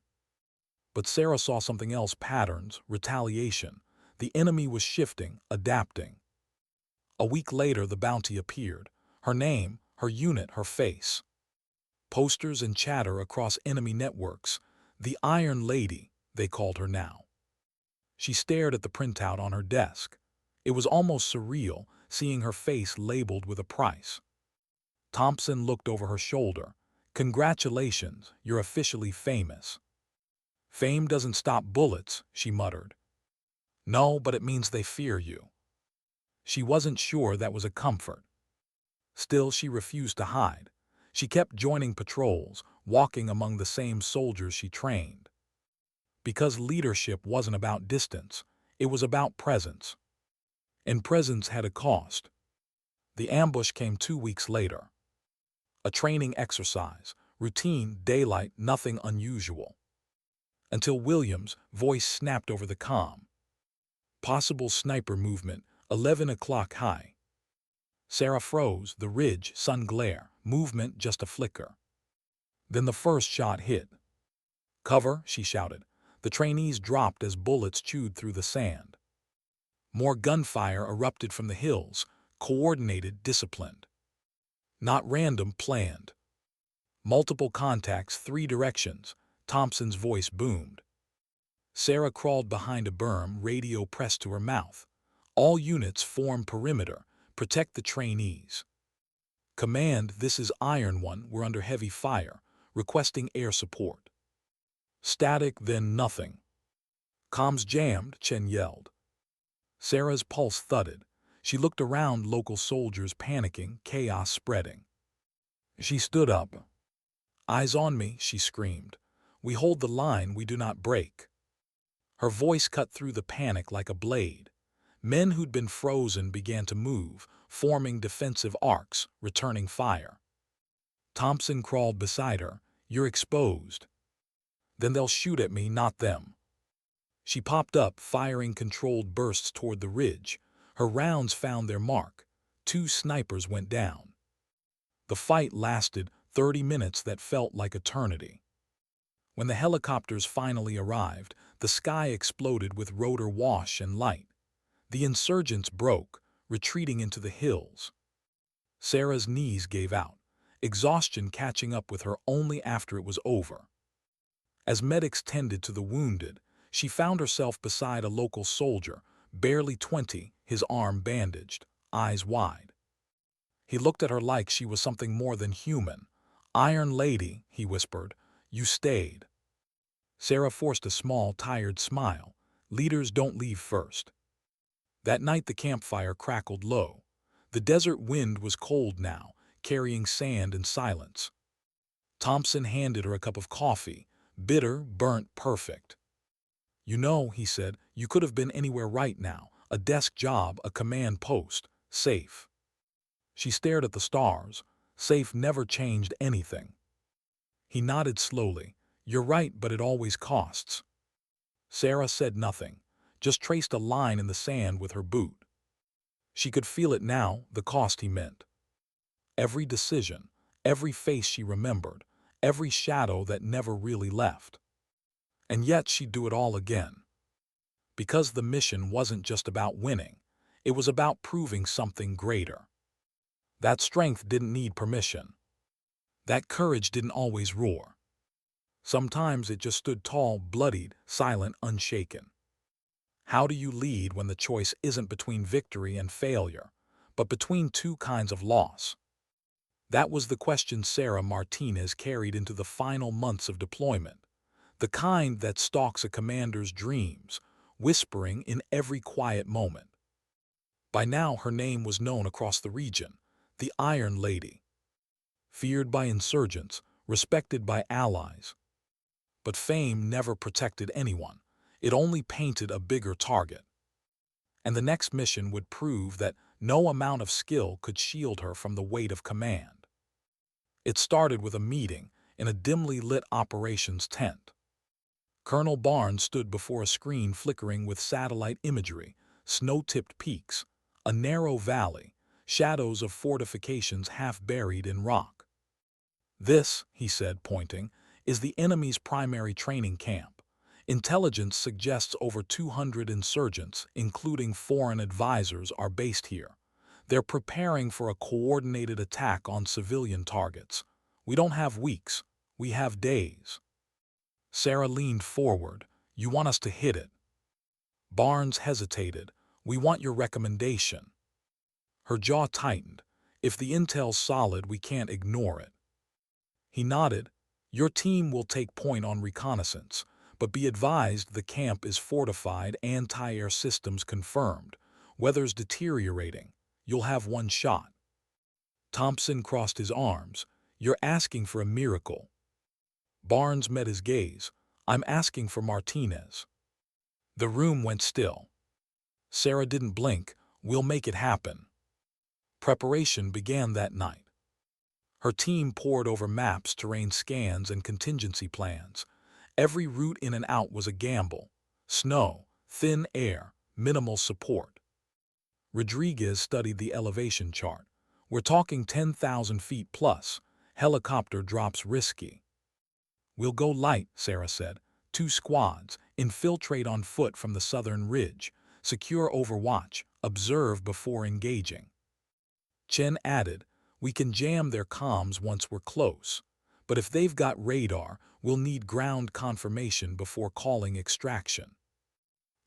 But Sarah saw something else: patterns, retaliation. The enemy was shifting, adapting. A week later the bounty appeared. Her name, her unit, her face. Posters and chatter across enemy networks. The Iron Lady, they called her now. She stared at the printout on her desk. It was almost surreal, seeing her face labeled with a price. Thompson looked over her shoulder. "Congratulations, you're officially famous." "Fame doesn't stop bullets," she muttered. "No, but it means they fear you." She wasn't sure that was a comfort. Still, she refused to hide. She kept joining patrols, walking among the same soldiers she trained. Because leadership wasn't about distance, it was about presence. And presence had a cost. The ambush came 2 weeks later. A training exercise, routine, daylight, nothing unusual. Until Williams' voice snapped over the comm. "Possible sniper movement, 11 o'clock high." Sarah froze, the ridge, sun glare, movement just a flicker. Then the first shot hit. "Cover," she shouted. The trainees dropped as bullets chewed through the sand. More gunfire erupted from the hills, coordinated, disciplined. Not random, planned. Multiple contacts, 3 directions. Thompson's voice boomed. Sarah crawled behind a berm, radio pressed to her mouth. "All units form perimeter. Protect the trainees." "Command, this is Iron One. We're under heavy fire. Requesting air support." Static, then nothing. "Comms jammed," Chen yelled. Sarah's pulse thudded. She looked around, local soldiers panicking, chaos spreading. She stood up. "Eyes on me," she screamed. "We hold the line, we do not break." Her voice cut through the panic like a blade. Men who'd been frozen began to move, forming defensive arcs, returning fire. Thompson crawled beside her. "You're exposed." "Then they'll shoot at me, not them." She popped up, firing controlled bursts toward the ridge. Her rounds found their mark. 2 snipers went down. The fight lasted 30 minutes that felt like eternity. When the helicopters finally arrived, the sky exploded with rotor wash and light. The insurgents broke, retreating into the hills. Sarah's knees gave out, exhaustion catching up with her only after it was over. As medics tended to the wounded, she found herself beside a local soldier, barely 20, his arm bandaged, eyes wide. He looked at her like she was something more than human. "Iron Lady," he whispered, "you stayed." Sarah forced a small, tired smile. Leaders don't leave first. That night the campfire crackled low. The desert wind was cold now, carrying sand and silence. Thompson handed her a cup of coffee, bitter, burnt, perfect. "You know," he said, "you could have been anywhere right now. A desk job, a command post, safe." She stared at the stars. Safe never changed anything. He nodded slowly. "You're right, but it always costs." Sarah said nothing, just traced a line in the sand with her boot. She could feel it now, the cost he meant. Every decision, every face she remembered, every shadow that never really left. And yet she'd do it all again. Because the mission wasn't just about winning, it was about proving something greater. That strength didn't need permission. That courage didn't always roar. Sometimes it just stood tall, bloodied, silent, unshaken. How do you lead when the choice isn't between victory and failure, but between 2 kinds of loss? That was the question Sarah Martinez carried into the final months of deployment, the kind that stalks a commander's dreams, whispering in every quiet moment. By now her name was known across the region, the Iron Lady. Feared by insurgents, respected by allies. But fame never protected anyone. It only painted a bigger target. And the next mission would prove that no amount of skill could shield her from the weight of command. It started with a meeting in a dimly lit operations tent. Colonel Barnes stood before a screen flickering with satellite imagery, snow-tipped peaks, a narrow valley, shadows of fortifications half buried in rock. "This," he said, pointing, "is the enemy's primary training camp. Intelligence suggests over 200 insurgents, including foreign advisors, are based here. They're preparing for a coordinated attack on civilian targets. We don't have weeks, we have days. Sarah leaned forward. You want us to hit it? Barnes hesitated. We want your recommendation. Her jaw tightened. If the intel's solid, we can't ignore it. He nodded. Your team will take point on reconnaissance, but be advised the camp is fortified, anti-air systems confirmed. Weather's deteriorating. You'll have one shot. Thompson crossed his arms. You're asking for a miracle. Barnes met his gaze. I'm asking for Martinez. The room went still. Sarah didn't blink. We'll make it happen. Preparation began that night. Her team pored over maps, terrain scans, and contingency plans. Every route in and out was a gamble. Snow, thin air, minimal support. Rodriguez studied the elevation chart. We're talking 10,000 feet plus. Helicopter drops risky. We'll go light, Sarah said. 2 squads, infiltrate on foot from the southern ridge, secure overwatch, observe before engaging. Chen added, we can jam their comms once we're close, but if they've got radar, we'll need ground confirmation before calling extraction.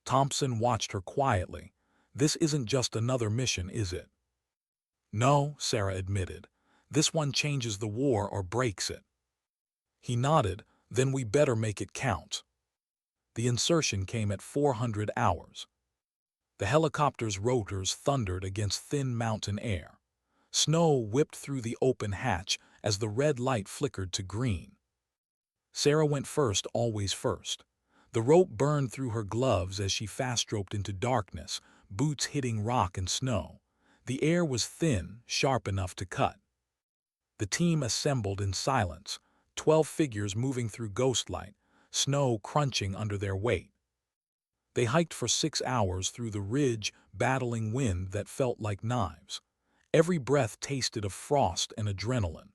Thompson watched her quietly. This isn't just another mission, is it? No, Sarah admitted. This one changes the war or breaks it. He nodded. Then we better make it count. The insertion came at 400 hours. The helicopter's rotors thundered against thin mountain air. Snow whipped through the open hatch as the red light flickered to green. Sarah went first, always first. The rope burned through her gloves as she fast-roped into darkness, boots hitting rock and snow. The air was thin, sharp enough to cut. The team assembled in silence, 12 figures moving through ghostlight, snow crunching under their weight. They hiked for 6 hours through the ridge, battling wind that felt like knives. Every breath tasted of frost and adrenaline.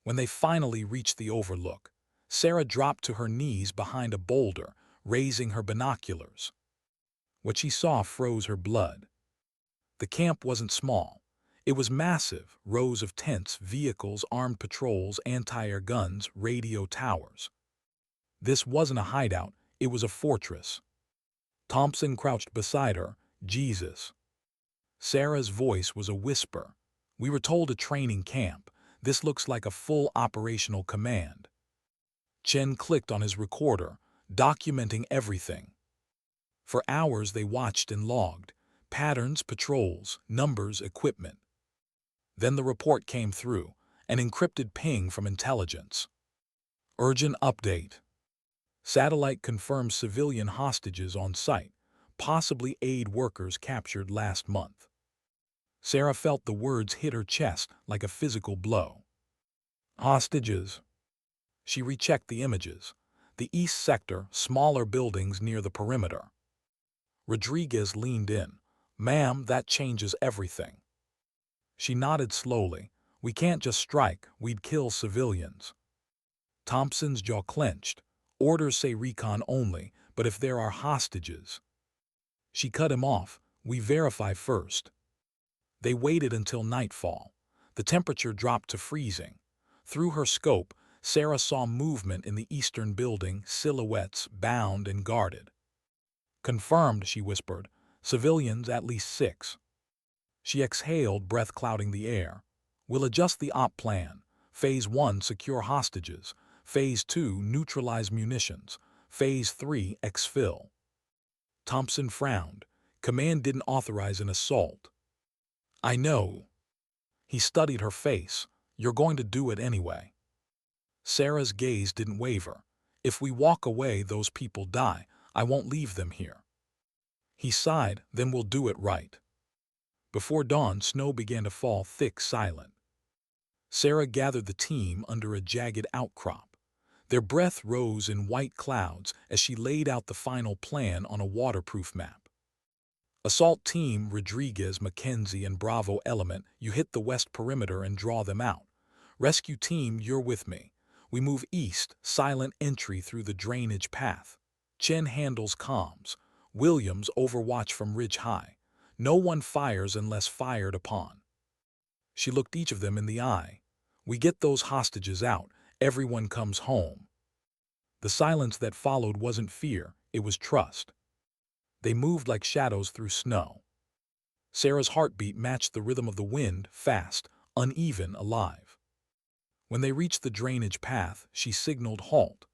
When they finally reached the overlook, Sarah dropped to her knees behind a boulder, raising her binoculars. What she saw froze her blood. The camp wasn't small. It was massive, rows of tents, vehicles, armed patrols, anti-air guns, radio towers. This wasn't a hideout, it was a fortress. Thompson crouched beside her. Jesus. Sarah's voice was a whisper. We were told a training camp. This looks like a full operational command. Chen clicked on his recorder, documenting everything. For hours they watched and logged. Patterns, patrols, numbers, equipment. Then the report came through, an encrypted ping from intelligence. Urgent update. Satellite confirms civilian hostages on site, possibly aid workers captured last month. Sarah felt the words hit her chest like a physical blow. Hostages. She rechecked the images. The east sector, smaller buildings near the perimeter. Rodriguez leaned in. Ma'am, that changes everything. She nodded slowly. We can't just strike, we'd kill civilians. Thompson's jaw clenched. Orders say recon only, but if there are hostages. She cut him off. We verify first. They waited until nightfall. The temperature dropped to freezing. Through her scope, Sarah saw movement in the eastern building, silhouettes, bound and guarded. Confirmed, she whispered. Civilians, at least 6. She exhaled, breath clouding the air. We'll adjust the op plan. Phase 1, secure hostages. Phase 2, neutralize munitions. Phase 3, exfil. Thompson frowned. Command didn't authorize an assault. I know. He studied her face. You're going to do it anyway. Sarah's gaze didn't waver. If we walk away, those people die. I won't leave them here. He sighed, then we'll do it right. Before dawn, snow began to fall, thick, silent. Sarah gathered the team under a jagged outcrop. Their breath rose in white clouds as she laid out the final plan on a waterproof map. Assault Team Rodriguez, Mackenzie, and Bravo Element, you hit the west perimeter and draw them out. Rescue Team, you're with me. We move east, silent entry through the drainage path. Chen handles comms. Williams overwatch from Ridge High. No one fires unless fired upon. She looked each of them in the eye. We get those hostages out, everyone comes home. The silence that followed wasn't fear, it was trust. They moved like shadows through snow. Sarah's heartbeat matched the rhythm of the wind, fast, uneven, alive. When they reached the drainage path, she signaled halt.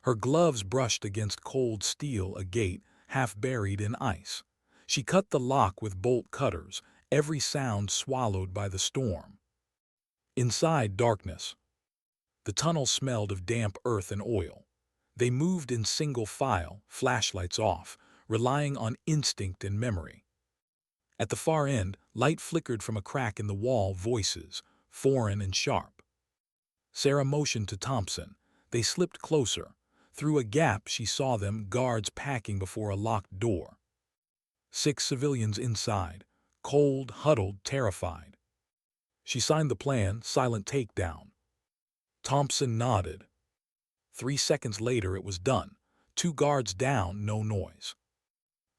Her gloves brushed against cold steel, a gate half buried in ice. She cut the lock with bolt cutters, every sound swallowed by the storm. Inside, darkness. The tunnel smelled of damp earth and oil. They moved in single file, flashlights off, relying on instinct and memory. At the far end, light flickered from a crack in the wall, voices, foreign and sharp. Sarah motioned to Thompson. They slipped closer. Through a gap she saw them, guards packing before a locked door. 6 civilians inside, cold, huddled, terrified. She signed the plan, silent takedown. Thompson nodded. 3 seconds later it was done. 2 guards down, no noise.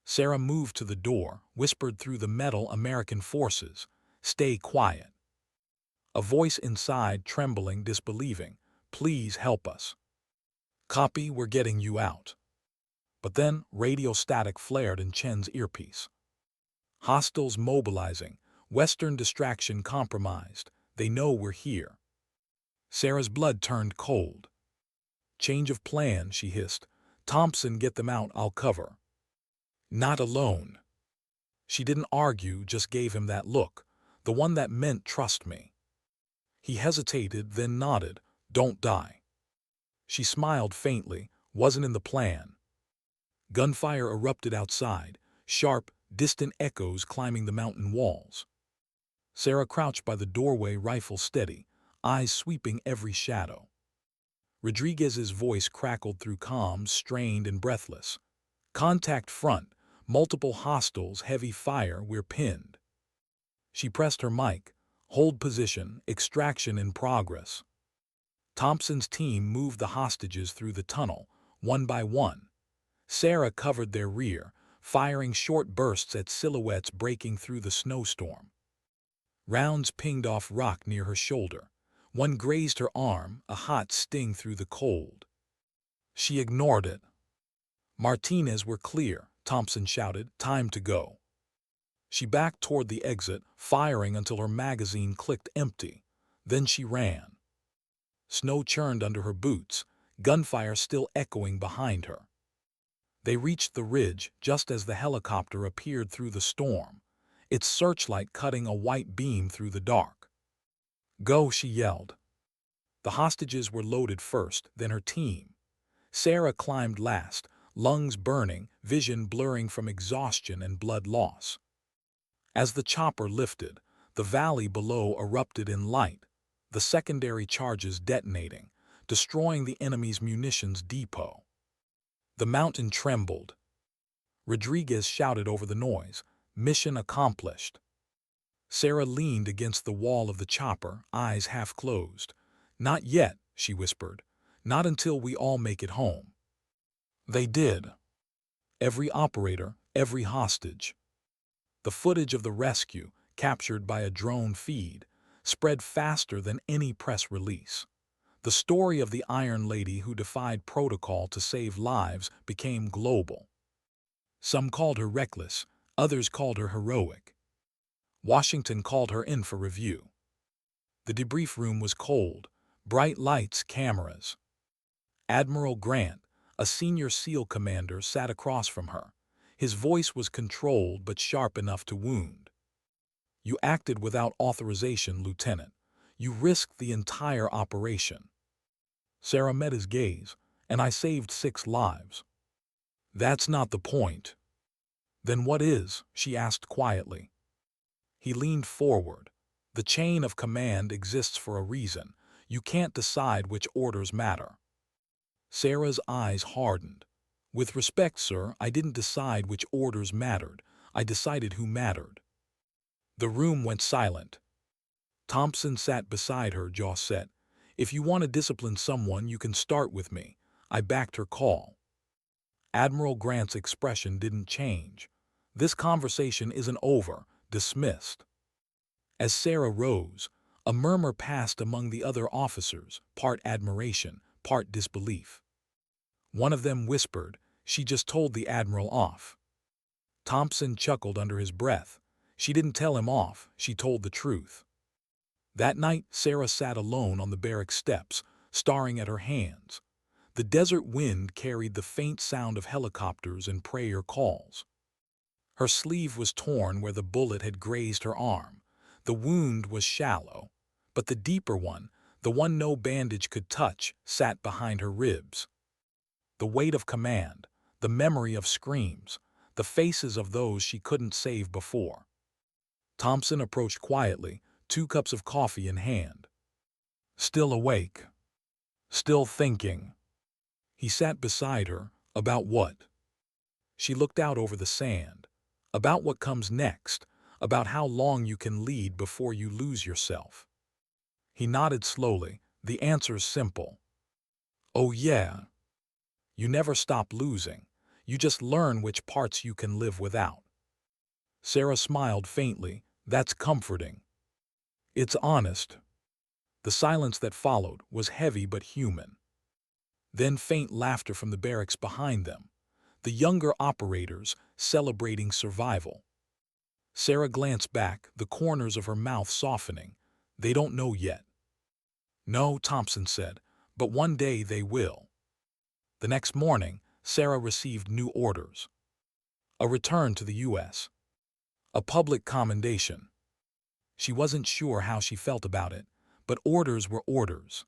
Sarah moved to the door, whispered through the metal, "American forces. Stay quiet." A voice inside, trembling, disbelieving, "Please help us." "Copy, we're getting you out." But then radio static flared in Chen's earpiece. "Hostiles mobilizing. Western distraction compromised. They know we're here." Sarah's blood turned cold. "Change of plan," she hissed. "Thompson, get them out, I'll cover." "Not alone." She didn't argue, just gave him that look, the one that meant trust me. He hesitated, then nodded. "Don't die." She smiled faintly, wasn't in the plan. Gunfire erupted outside, sharp, distant echoes climbing the mountain walls. Sarah crouched by the doorway, rifle steady, eyes sweeping every shadow. Rodriguez's voice crackled through comms, strained and breathless. "Contact front. Multiple hostiles, heavy fire, we're pinned." She pressed her mic. "Hold position, extraction in progress." Thompson's team moved the hostages through the tunnel, one by one. Sarah covered their rear, firing short bursts at silhouettes breaking through the snowstorm. Rounds pinged off rock near her shoulder. One grazed her arm, a hot sting through the cold. She ignored it. "Martinez, we're clear," Thompson shouted. "Time to go." She backed toward the exit, firing until her magazine clicked empty. Then she ran. Snow churned under her boots, gunfire still echoing behind her. They reached the ridge just as the helicopter appeared through the storm, its searchlight cutting a white beam through the dark. "Go," she yelled. The hostages were loaded first, then her team. Sarah climbed last, lungs burning, vision blurring from exhaustion and blood loss. As the chopper lifted, the valley below erupted in light, the secondary charges detonating, destroying the enemy's munitions depot. The mountain trembled. Rodriguez shouted over the noise, "Mission accomplished." Sarah leaned against the wall of the chopper, eyes half closed. "Not yet," she whispered. "Not until we all make it home." They did. Every operator, every hostage. The footage of the rescue, captured by a drone feed, spread faster than any press release. The story of the Iron Lady who defied protocol to save lives became global. Some called her reckless, others called her heroic. Washington called her in for review. The debrief room was cold, bright lights, cameras. Admiral Grant, a senior SEAL commander, sat across from her. His voice was controlled but sharp enough to wound. "You acted without authorization, Lieutenant. You risked the entire operation." Sarah met his gaze. "And I saved 6 lives." "That's not the point." "Then what is?" she asked quietly. He leaned forward. "The chain of command exists for a reason. You can't decide which orders matter." Sarah's eyes hardened. "With respect, sir, I didn't decide which orders mattered. I decided who mattered." The room went silent. Thompson sat beside her, jaw set. "If you want to discipline someone, you can start with me." I backed her call. Admiral Grant's expression didn't change. This conversation isn't over, dismissed. As Sarah rose, a murmur passed among the other officers, part admiration, part disbelief. One of them whispered, "She just told the Admiral off." Thompson chuckled under his breath. She didn't tell him off, she told the truth. That night, Sarah sat alone on the barrack steps, staring at her hands. The desert wind carried the faint sound of helicopters and prayer calls. Her sleeve was torn where the bullet had grazed her arm. The wound was shallow, but the deeper one, the one no bandage could touch, sat behind her ribs. The weight of command, the memory of screams, the faces of those she couldn't save before. Thompson approached quietly, 2 cups of coffee in hand. Still awake. Still thinking. He sat beside her. About what? She looked out over the sand. About what comes next, about how long you can lead before you lose yourself. He nodded slowly. The answer's simple. Oh yeah. You never stop losing. You just learn which parts you can live without. Sarah smiled faintly. That's comforting. It's honest. The silence that followed was heavy but human. Then faint laughter from the barracks behind them. The younger operators celebrating survival. Sarah glanced back, the corners of her mouth softening. They don't know yet. No, Thompson said, but one day they will. The next morning, Sarah received new orders. A return to the U.S. A public commendation. She wasn't sure how she felt about it, but orders were orders.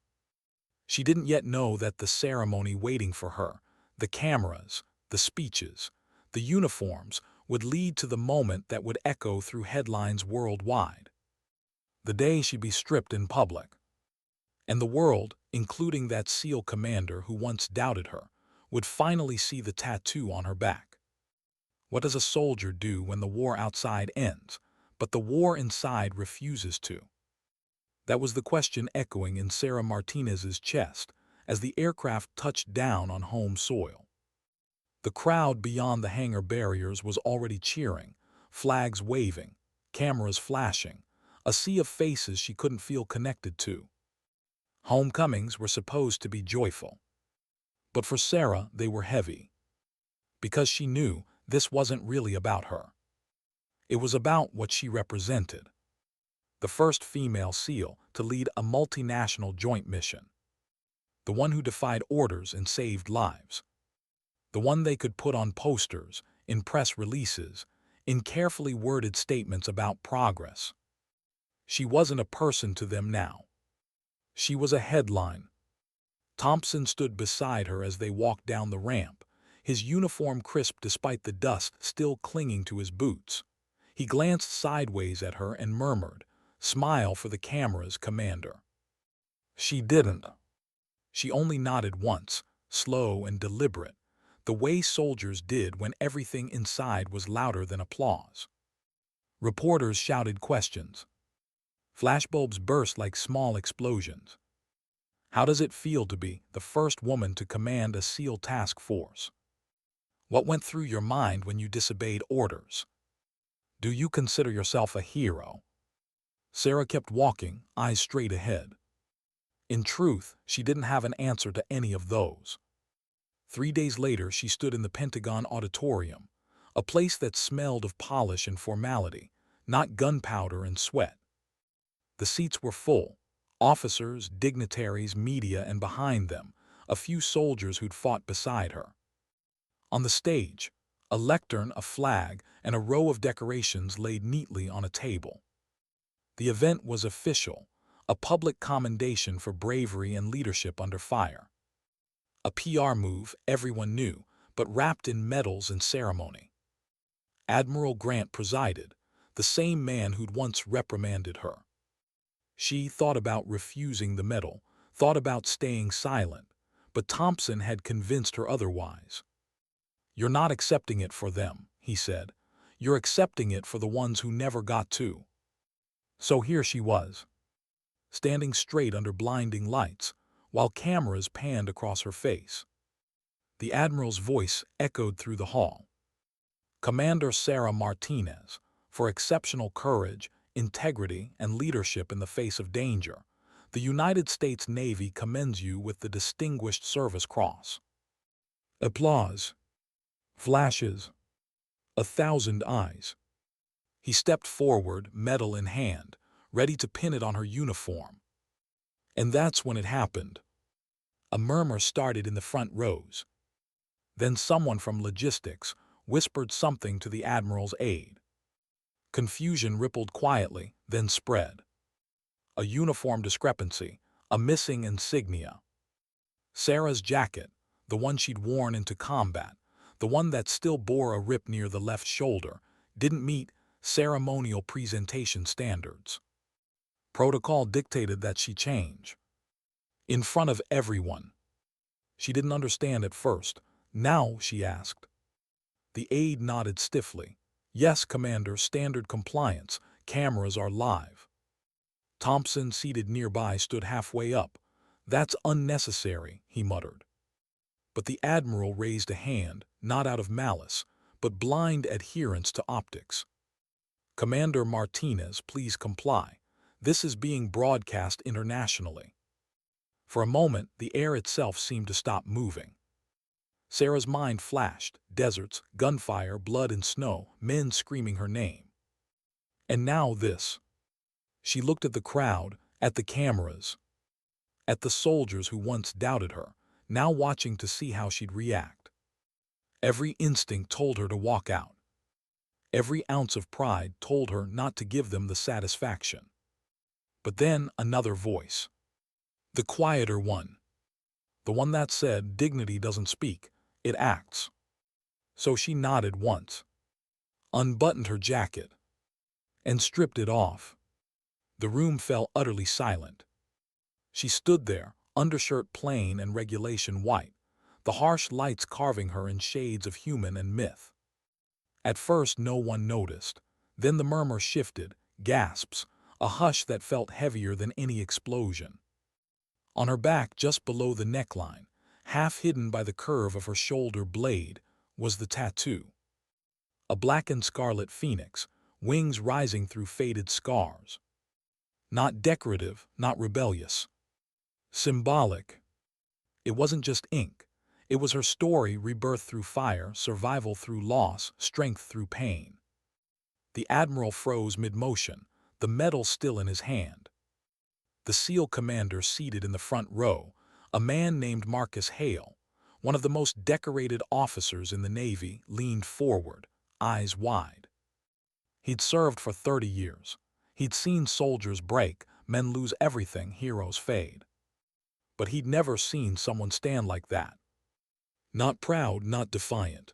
She didn't yet know that the ceremony waiting for her, the cameras, the speeches, the uniforms, would lead to the moment that would echo through headlines worldwide. The day she'd be stripped in public. And the world, including that SEAL commander who once doubted her, would finally see the tattoo on her back. What does a soldier do when the war outside ends, but the war inside refuses to? That was the question echoing in Sarah Martinez's chest as the aircraft touched down on home soil. The crowd beyond the hangar barriers was already cheering, flags waving, cameras flashing, a sea of faces she couldn't feel connected to. Homecomings were supposed to be joyful. But for Sarah, they were heavy. Because she knew this wasn't really about her. It was about what she represented. The first female SEAL to lead a multinational joint mission. The one who defied orders and saved lives. The one they could put on posters, in press releases, in carefully worded statements about progress. She wasn't a person to them now. She was a headline. Thompson stood beside her as they walked down the ramp, his uniform crisp despite the dust still clinging to his boots. He glanced sideways at her and murmured, "Smile for the cameras, Commander." She didn't. She only nodded once, slow and deliberate, the way soldiers did when everything inside was louder than applause. Reporters shouted questions. Flashbulbs burst like small explosions. How does it feel to be the first woman to command a SEAL task force? What went through your mind when you disobeyed orders? Do you consider yourself a hero? Sarah kept walking, eyes straight ahead. In truth, she didn't have an answer to any of those. 3 days later, she stood in the Pentagon Auditorium, a place that smelled of polish and formality, not gunpowder and sweat. The seats were full, officers, dignitaries, media, and behind them, a few soldiers who'd fought beside her. On the stage, a lectern, a flag, and a row of decorations laid neatly on a table. The event was official, a public commendation for bravery and leadership under fire. A PR move, everyone knew, but wrapped in medals and ceremony. Admiral Grant presided, the same man who'd once reprimanded her. She thought about refusing the medal, thought about staying silent, but Thompson had convinced her otherwise. "You're not accepting it for them," he said. "You're accepting it for the ones who never got to." So here she was, standing straight under blinding lights, while cameras panned across her face. The Admiral's voice echoed through the hall. Commander Sarah Martinez, for exceptional courage, integrity, and leadership in the face of danger, the United States Navy commends you with the Distinguished Service Cross. Applause. Flashes. 1,000 eyes. He stepped forward, medal in hand, ready to pin it on her uniform. And that's when it happened. A murmur started in the front rows. Then someone from logistics whispered something to the Admiral's aide. Confusion rippled quietly, then spread. A uniform discrepancy, a missing insignia. Sarah's jacket, the one she'd worn into combat, the one that still bore a rip near the left shoulder, didn't meet ceremonial presentation standards. Protocol dictated that she change. In front of everyone. She didn't understand at first. Now, she asked. The aide nodded stiffly. Yes, Commander, standard compliance. Cameras are live. Thompson, seated nearby, stood halfway up. That's unnecessary, he muttered. But the Admiral raised a hand, not out of malice, but blind adherence to optics. Commander Martinez, please comply. This is being broadcast internationally. For a moment, the air itself seemed to stop moving. Sarah's mind flashed, deserts, gunfire, blood and snow, men screaming her name. And now this. She looked at the crowd, at the cameras, at the soldiers who once doubted her, now watching to see how she'd react. Every instinct told her to walk out. Every ounce of pride told her not to give them the satisfaction. But then another voice. The quieter one. The one that said, dignity doesn't speak, it acts. So she nodded once, unbuttoned her jacket, and stripped it off. The room fell utterly silent. She stood there, undershirt plain and regulation white, the harsh lights carving her in shades of human and myth. At first no one noticed. Then the murmur shifted, gasps, a hush that felt heavier than any explosion. On her back, just below the neckline, half hidden by the curve of her shoulder blade, was the tattoo. A black and scarlet phoenix, wings rising through faded scars. Not decorative, not rebellious. Symbolic. It wasn't just ink. It was her story, rebirth through fire, survival through loss, strength through pain. The Admiral froze mid-motion, the medal still in his hand. The SEAL commander seated in the front row, a man named Marcus Hale, one of the most decorated officers in the Navy, leaned forward, eyes wide. He'd served for 30 years. He'd seen soldiers break, men lose everything, heroes fade. But he'd never seen someone stand like that. Not proud, not defiant.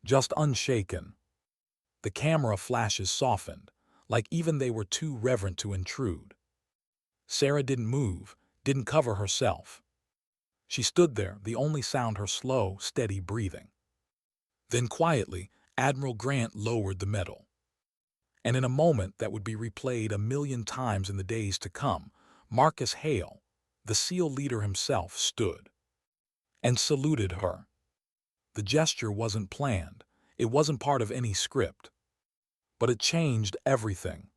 Just unshaken. The camera flashes softened, like even they were too reverent to intrude. Sarah didn't move, didn't cover herself. She stood there, the only sound her slow, steady breathing. Then quietly, Admiral Grant lowered the medal. And in a moment that would be replayed 1,000,000 times in the days to come, Marcus Hale, the SEAL leader himself, stood and saluted her. The gesture wasn't planned. It wasn't part of any script. But it changed everything.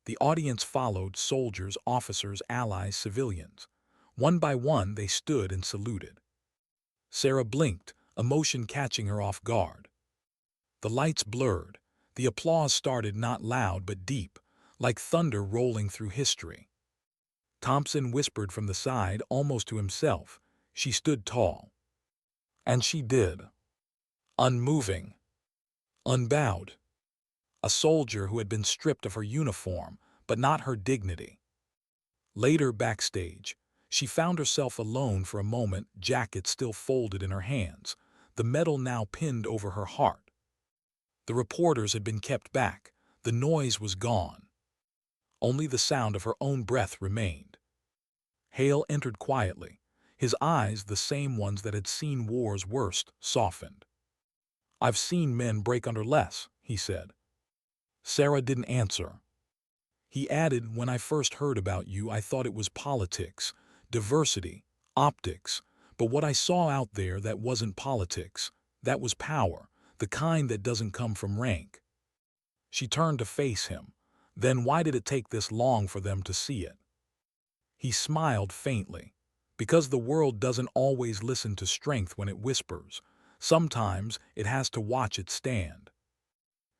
The audience followed, soldiers, officers, allies, civilians. One by one, they stood and saluted. Sarah blinked, emotion catching her off guard. The lights blurred. The applause started not loud but deep, like thunder rolling through history. Thompson whispered from the side, almost to himself. She stood tall. And she did. Unmoving. Unbowed. A soldier who had been stripped of her uniform, but not her dignity. Later, backstage, she found herself alone for a moment, jacket still folded in her hands, the medal now pinned over her heart. The reporters had been kept back. The noise was gone. Only the sound of her own breath remained. Hale entered quietly, his eyes, the same ones that had seen war's worst, softened. I've seen men break under less, he said. Sarah didn't answer. He added, when I first heard about you, I thought it was politics, diversity, optics, but what I saw out there, that wasn't politics, that was power, the kind that doesn't come from rank. She turned to face him. Then why did it take this long for them to see it? He smiled faintly. Because the world doesn't always listen to strength when it whispers. Sometimes it has to watch it stand.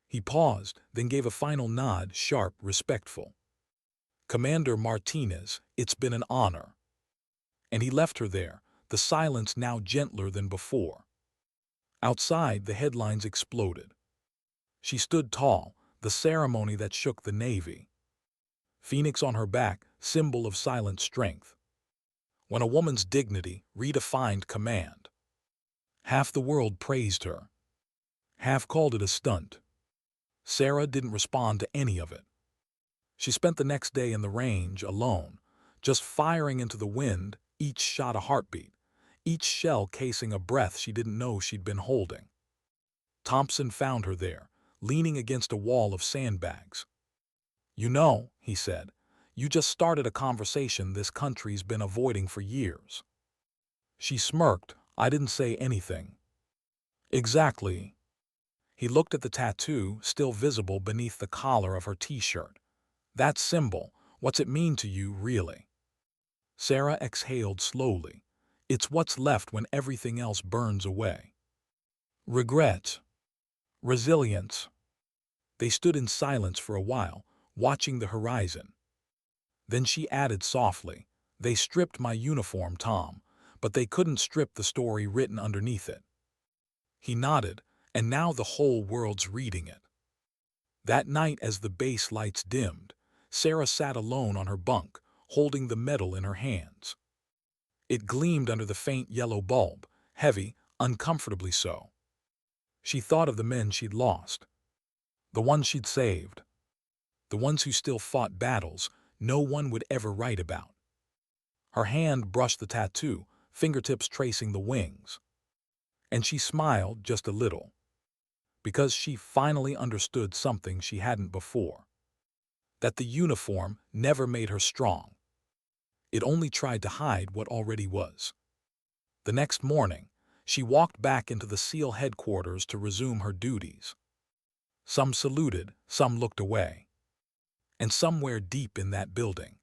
He paused, then gave a final nod, sharp, respectful. Commander Martinez, it's been an honor. And he left her there, the silence now gentler than before. Outside, the headlines exploded. She stood tall, the ceremony that shook the Navy. Phoenix on her back, symbol of silent strength. When a woman's dignity redefined command. Half the world praised her. Half called it a stunt. Sarah didn't respond to any of it. She spent the next day in the range, alone, just firing into the wind, each shot a heartbeat, each shell casing a breath she didn't know she'd been holding. Thompson found her there, leaning against a wall of sandbags. "You know," he said, "you just started a conversation this country's been avoiding for years." She smirked. "I didn't say anything." "Exactly." He looked at the tattoo, still visible beneath the collar of her t-shirt. "That symbol, what's it mean to you, really?" Sarah exhaled slowly. "It's what's left when everything else burns away. Regret. Resilience." They stood in silence for a while, watching the horizon. Then she added softly, "They stripped my uniform, Tom, but they couldn't strip the story written underneath it." He nodded, "And now the whole world's reading it." That night, as the base lights dimmed, Sarah sat alone on her bunk, holding the medal in her hands. It gleamed under the faint yellow bulb, heavy, uncomfortably so. She thought of the men she'd lost, the ones she'd saved, the ones who still fought battles no one would ever write about. Her hand brushed the tattoo, fingertips tracing the wings. And she smiled just a little, because she finally understood something she hadn't before. That the uniform never made her strong. It only tried to hide what already was. The next morning, she walked back into the SEAL headquarters to resume her duties. Some saluted, some looked away. And somewhere deep in that building,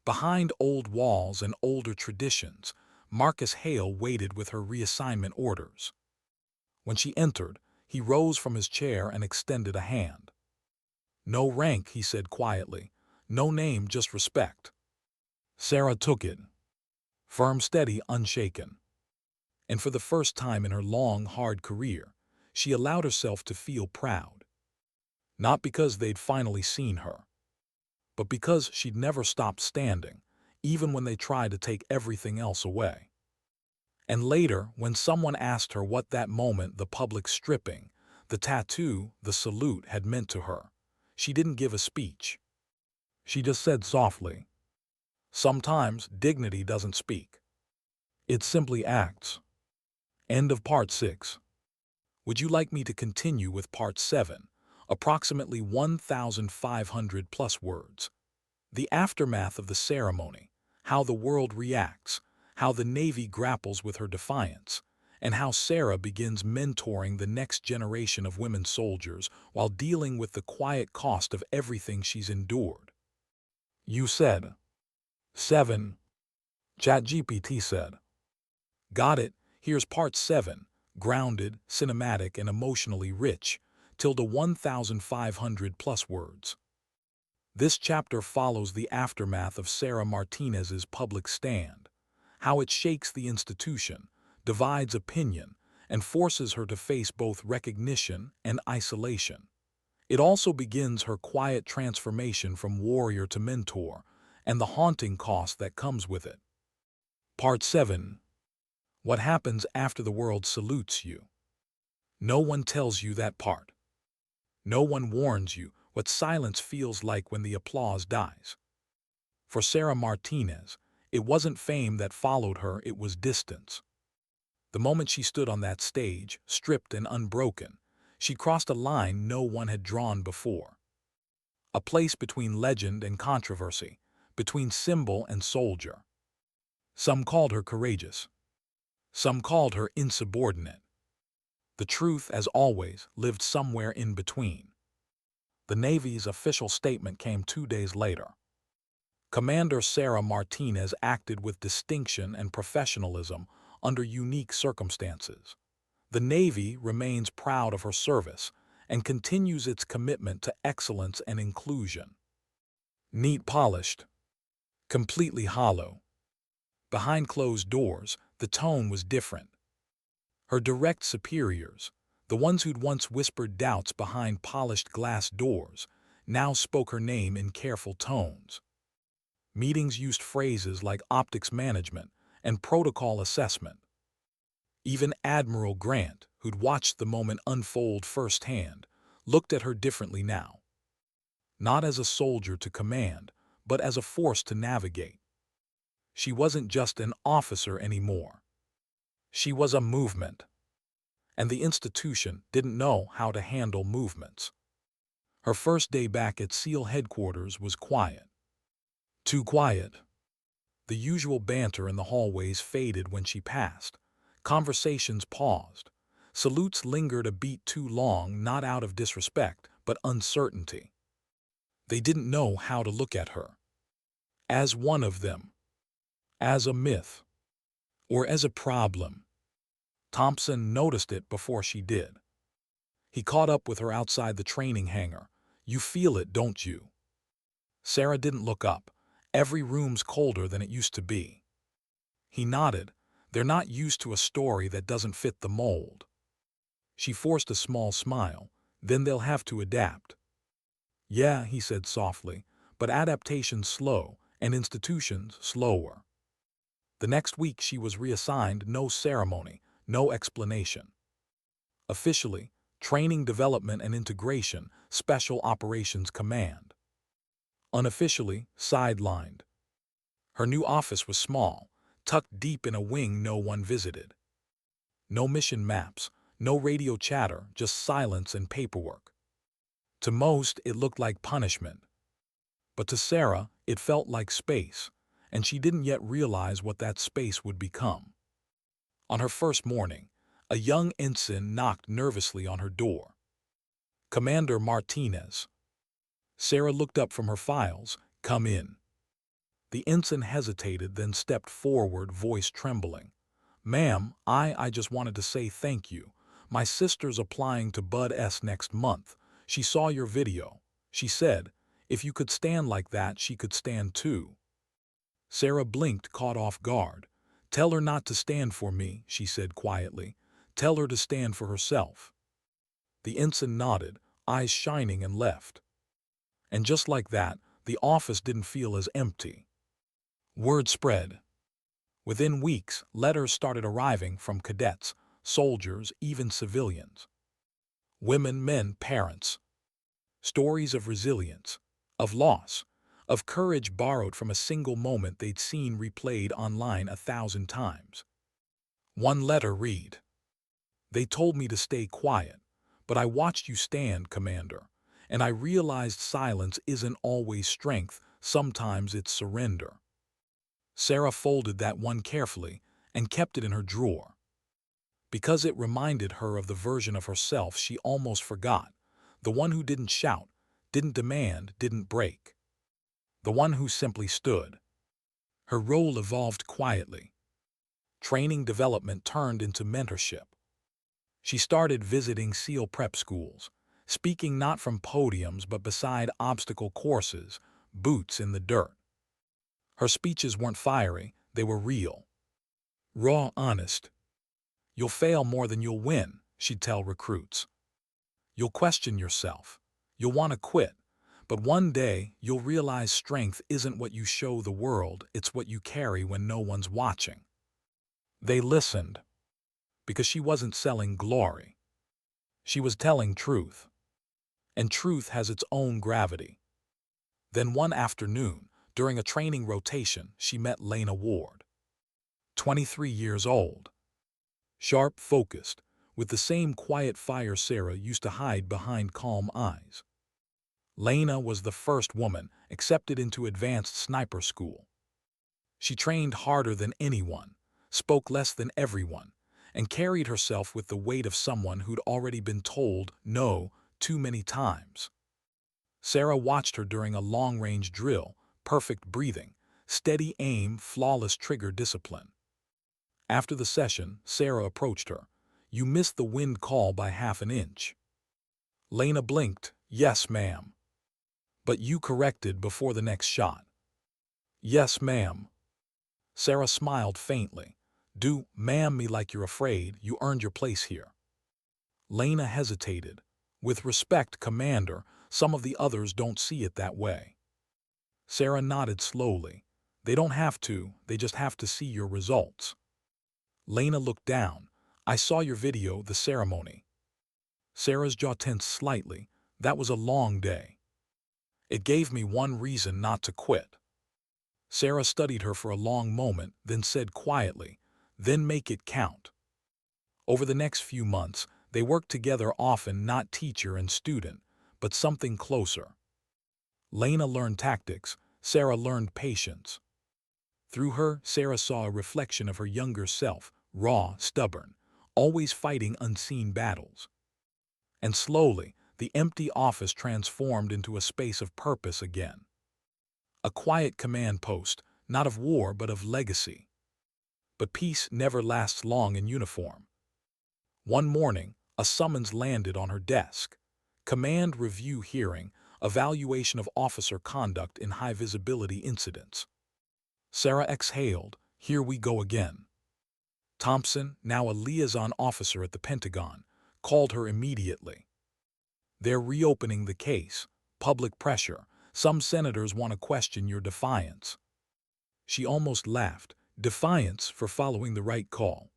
behind old walls and older traditions, Marcus Hale waited with her reassignment orders. When she entered, he rose from his chair and extended a hand. "No rank," he said quietly. "No name, just respect." Sarah took it. Firm, steady, unshaken. And for the first time in her long, hard career, she allowed herself to feel proud. Not because they'd finally seen her, but because she'd never stopped standing, even when they tried to take everything else away. And later, when someone asked her what that moment, the public stripping, the tattoo, the salute, had meant to her, she didn't give a speech. She just said softly, "Sometimes dignity doesn't speak. It simply acts." End of Part 6. Would you like me to continue with Part 7, approximately 1,500 plus words? The aftermath of the ceremony, how the world reacts, how the Navy grapples with her defiance, and how Sarah begins mentoring the next generation of women soldiers while dealing with the quiet cost of everything she's endured. You said 7. ChatGPT said. Got it. Here's Part 7, grounded, cinematic, and emotionally rich, tilde 1,500 plus words. This chapter follows the aftermath of Sarah Martinez's public stand, how it shakes the institution, divides opinion, and forces her to face both recognition and isolation. It also begins her quiet transformation from warrior to mentor, and the haunting cost that comes with it. Part 7. What happens after the world salutes you? No one tells you that part. No one warns you what silence feels like when the applause dies. For Sarah Martinez, it wasn't fame that followed her, it was distance. The moment she stood on that stage, stripped and unbroken, she crossed a line no one had drawn before. A place between legend and controversy, between symbol and soldier. Some called her courageous. Some called her insubordinate. The truth, as always, lived somewhere in between. The Navy's official statement came 2 days later. Commander Sarah Martinez acted with distinction and professionalism under unique circumstances. The Navy remains proud of her service and continues its commitment to excellence and inclusion. Neat polished, completely hollow. Behind closed doors, the tone was different. Her direct superiors, the ones who'd once whispered doubts behind polished glass doors, now spoke her name in careful tones. Meetings used phrases like optics management and protocol assessment. Even Admiral Grant, who'd watched the moment unfold firsthand, looked at her differently now. Not as a soldier to command, but as a force to navigate. She wasn't just an officer anymore. She was a movement. And the institution didn't know how to handle movements. Her first day back at SEAL headquarters was quiet. Too quiet. The usual banter in the hallways faded when she passed. Conversations paused. Salutes lingered a beat too long, not out of disrespect, but uncertainty. They didn't know how to look at her. As one of them. As a myth. Or as a problem. Thompson noticed it before she did. He caught up with her outside the training hangar. "You feel it, don't you?" Sarah didn't look up. Every room's colder than it used to be. He nodded. They're not used to a story that doesn't fit the mold. She forced a small smile. Then they'll have to adapt. Yeah, he said softly, but adaptation's slow, and institutions slower. The next week she was reassigned, no ceremony, no explanation. Officially, Training Development and Integration, Special Operations Command. Unofficially, sidelined. Her new office was small, tucked deep in a wing no one visited. No mission maps, no radio chatter, just silence and paperwork. To most, it looked like punishment. But to Sarah, it felt like space, and she didn't yet realize what that space would become. On her first morning, a young ensign knocked nervously on her door. "Commander Martinez." Sarah looked up from her files. "Come in." The ensign hesitated, then stepped forward, voice trembling. "Ma'am, I just wanted to say thank you. My sister's applying to Bud S next month. She saw your video. She said, if you could stand like that, she could stand too." Sarah blinked, caught off guard. "Tell her not to stand for me," she said quietly. "Tell her to stand for herself." The ensign nodded, eyes shining, and left. And just like that, the office didn't feel as empty. Word spread. Within weeks, letters started arriving from cadets, soldiers, even civilians. Women, men, parents. Stories of resilience, of loss, of courage borrowed from a single moment they'd seen replayed online 1,000 times. One letter read, "They told me to stay quiet, but I watched you stand, Commander, and I realized silence isn't always strength, sometimes it's surrender." Sarah folded that one carefully and kept it in her drawer. Because it reminded her of the version of herself she almost forgot, the one who didn't shout, didn't demand, didn't break. The one who simply stood. Her role evolved quietly. Training development turned into mentorship. She started visiting SEAL prep schools, speaking not from podiums but beside obstacle courses, boots in the dirt. Her speeches weren't fiery, they were real. Raw, honest. "You'll fail more than you'll win," she'd tell recruits. "You'll question yourself. You'll want to quit. But one day, you'll realize strength isn't what you show the world, it's what you carry when no one's watching." They listened. Because she wasn't selling glory. She was telling truth. And truth has its own gravity. Then one afternoon, during a training rotation, she met Lena Ward. 23 years old. Sharp, focused, with the same quiet fire Sarah used to hide behind calm eyes. Lena was the first woman accepted into advanced sniper school. She trained harder than anyone, spoke less than everyone, and carried herself with the weight of someone who'd already been told no too many times. Sarah watched her during a long-range drill, perfect breathing, steady aim, flawless trigger discipline. After the session, Sarah approached her. "You missed the wind call by half an inch." Lena blinked. "Yes, ma'am." "But you corrected before the next shot." "Yes, ma'am." Sarah smiled faintly. "Do ma'am me like you're afraid. You earned your place here." Lena hesitated. "With respect, Commander, some of the others don't see it that way." Sarah nodded slowly. "They don't have to, they just have to see your results." Lena looked down. "I saw your video, the ceremony." Sarah's jaw tensed slightly. "That was a long day." "It gave me one reason not to quit." Sarah studied her for a long moment, then said quietly, "Then make it count." Over the next few months, they worked together, often not teacher and student, but something closer. Lena learned tactics, Sarah learned patience. Through her, Sarah saw a reflection of her younger self, raw, stubborn, always fighting unseen battles. And slowly, the empty office transformed into a space of purpose again. A quiet command post, not of war but of legacy. But peace never lasts long in uniform. One morning, a summons landed on her desk. Command Review Hearing, Evaluation of Officer Conduct in High-Visibility Incidents. Sarah exhaled. Here we go again. Thompson, now a liaison officer at the Pentagon, called her immediately. "They're reopening the case. Public pressure. Some senators want to question your defiance." She almost laughed. "Defiance for following the right call."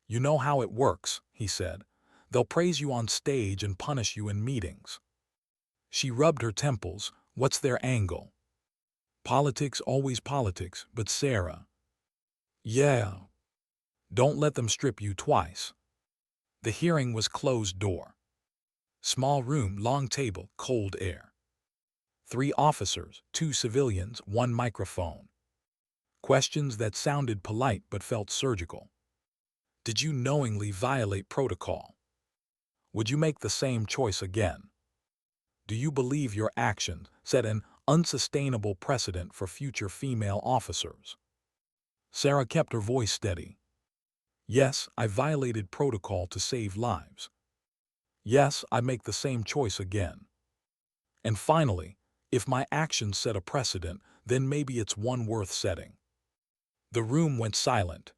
"You know how it works," he said. "They'll praise you on stage and punish you in meetings." She rubbed her temples. "What's their angle?" "Politics, always politics, but Sarah." "Yeah. Don't let them strip you twice." The hearing was closed door. Small room, long table, cold air. 3 officers, 2 civilians, 1 microphone. Questions that sounded polite but felt surgical. Did you knowingly violate protocol? Would you make the same choice again? Do you believe your actions set an unsustainable precedent for future female officers? Sarah kept her voice steady. Yes, I violated protocol to save lives. Yes, I make the same choice again. And finally, if my actions set a precedent, then maybe it's one worth setting. The room went silent.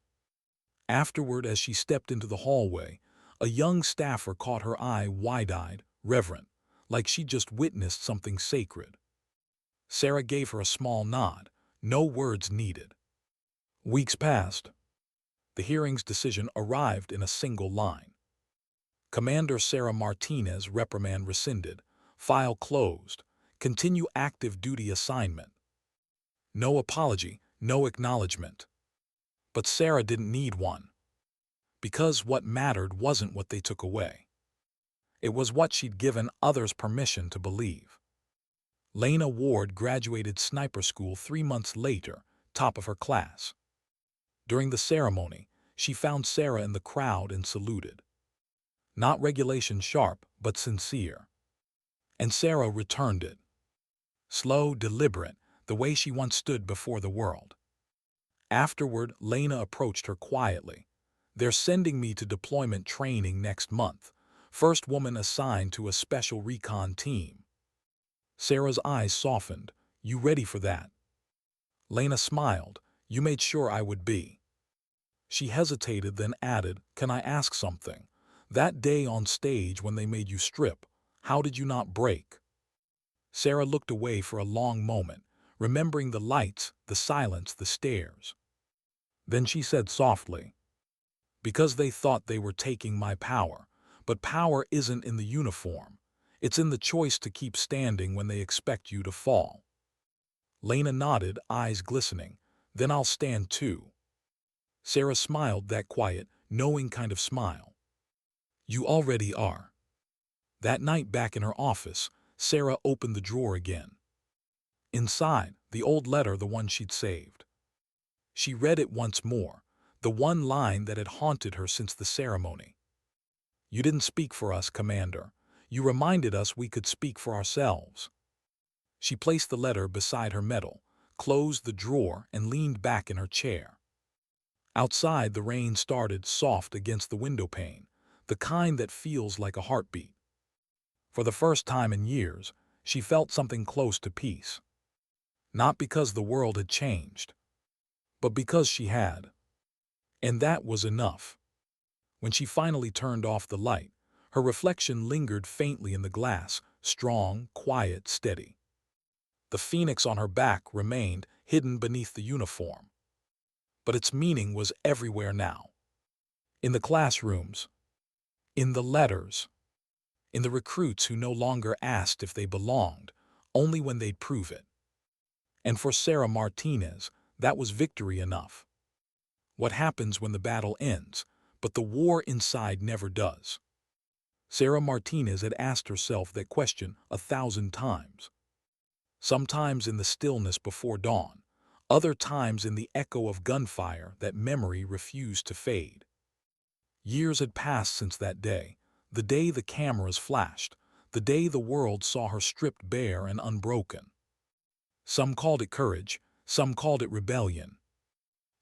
Afterward, as she stepped into the hallway, a young staffer caught her eye, wide-eyed, reverent, like she'd just witnessed something sacred. Sarah gave her a small nod. No words needed. Weeks passed. The hearing's decision arrived in a single line. Commander Sarah Martinez, reprimand rescinded. File closed. Continue active duty assignment. No apology, no acknowledgement. But Sarah didn't need one. Because what mattered wasn't what they took away. It was what she'd given others permission to believe. Lena Ward graduated sniper school 3 months later, top of her class. During the ceremony, she found Sarah in the crowd and saluted. Not regulation sharp, but sincere. And Sarah returned it. Slow, deliberate, the way she once stood before the world. Afterward, Lena approached her quietly. "They're sending me to deployment training next month. First woman assigned to a special recon team." Sarah's eyes softened. "You ready for that?" Lena smiled. "You made sure I would be." She hesitated, then added, "Can I ask something? That day on stage when they made you strip, how did you not break?" Sarah looked away for a long moment, remembering the lights, the silence, the stares. Then she said softly, "Because they thought they were taking my power. But power isn't in the uniform. It's in the choice to keep standing when they expect you to fall." Lena nodded, eyes glistening. "Then I'll stand too." Sarah smiled, that quiet, knowing kind of smile. "You already are." That night back in her office, Sarah opened the drawer again. Inside, the old letter, the one she'd saved. She read it once more. The one line that had haunted her since the ceremony. "You didn't speak for us, Commander. You reminded us we could speak for ourselves." She placed the letter beside her medal, closed the drawer, and leaned back in her chair. Outside, the rain started soft against the windowpane, the kind that feels like a heartbeat. For the first time in years, she felt something close to peace. Not because the world had changed, but because she had. And that was enough. When she finally turned off the light, her reflection lingered faintly in the glass, strong, quiet, steady. The phoenix on her back remained hidden beneath the uniform. But its meaning was everywhere now. In the classrooms, in the letters, in the recruits who no longer asked if they belonged, only when they'd prove it. And for Sarah Martinez, that was victory enough. What happens when the battle ends, but the war inside never does? Sarah Martinez had asked herself that question 1,000 times. Sometimes in the stillness before dawn, other times in the echo of gunfire that memory refused to fade. Years had passed since that day, the day the cameras flashed, the day the world saw her stripped bare and unbroken. Some called it courage, some called it rebellion.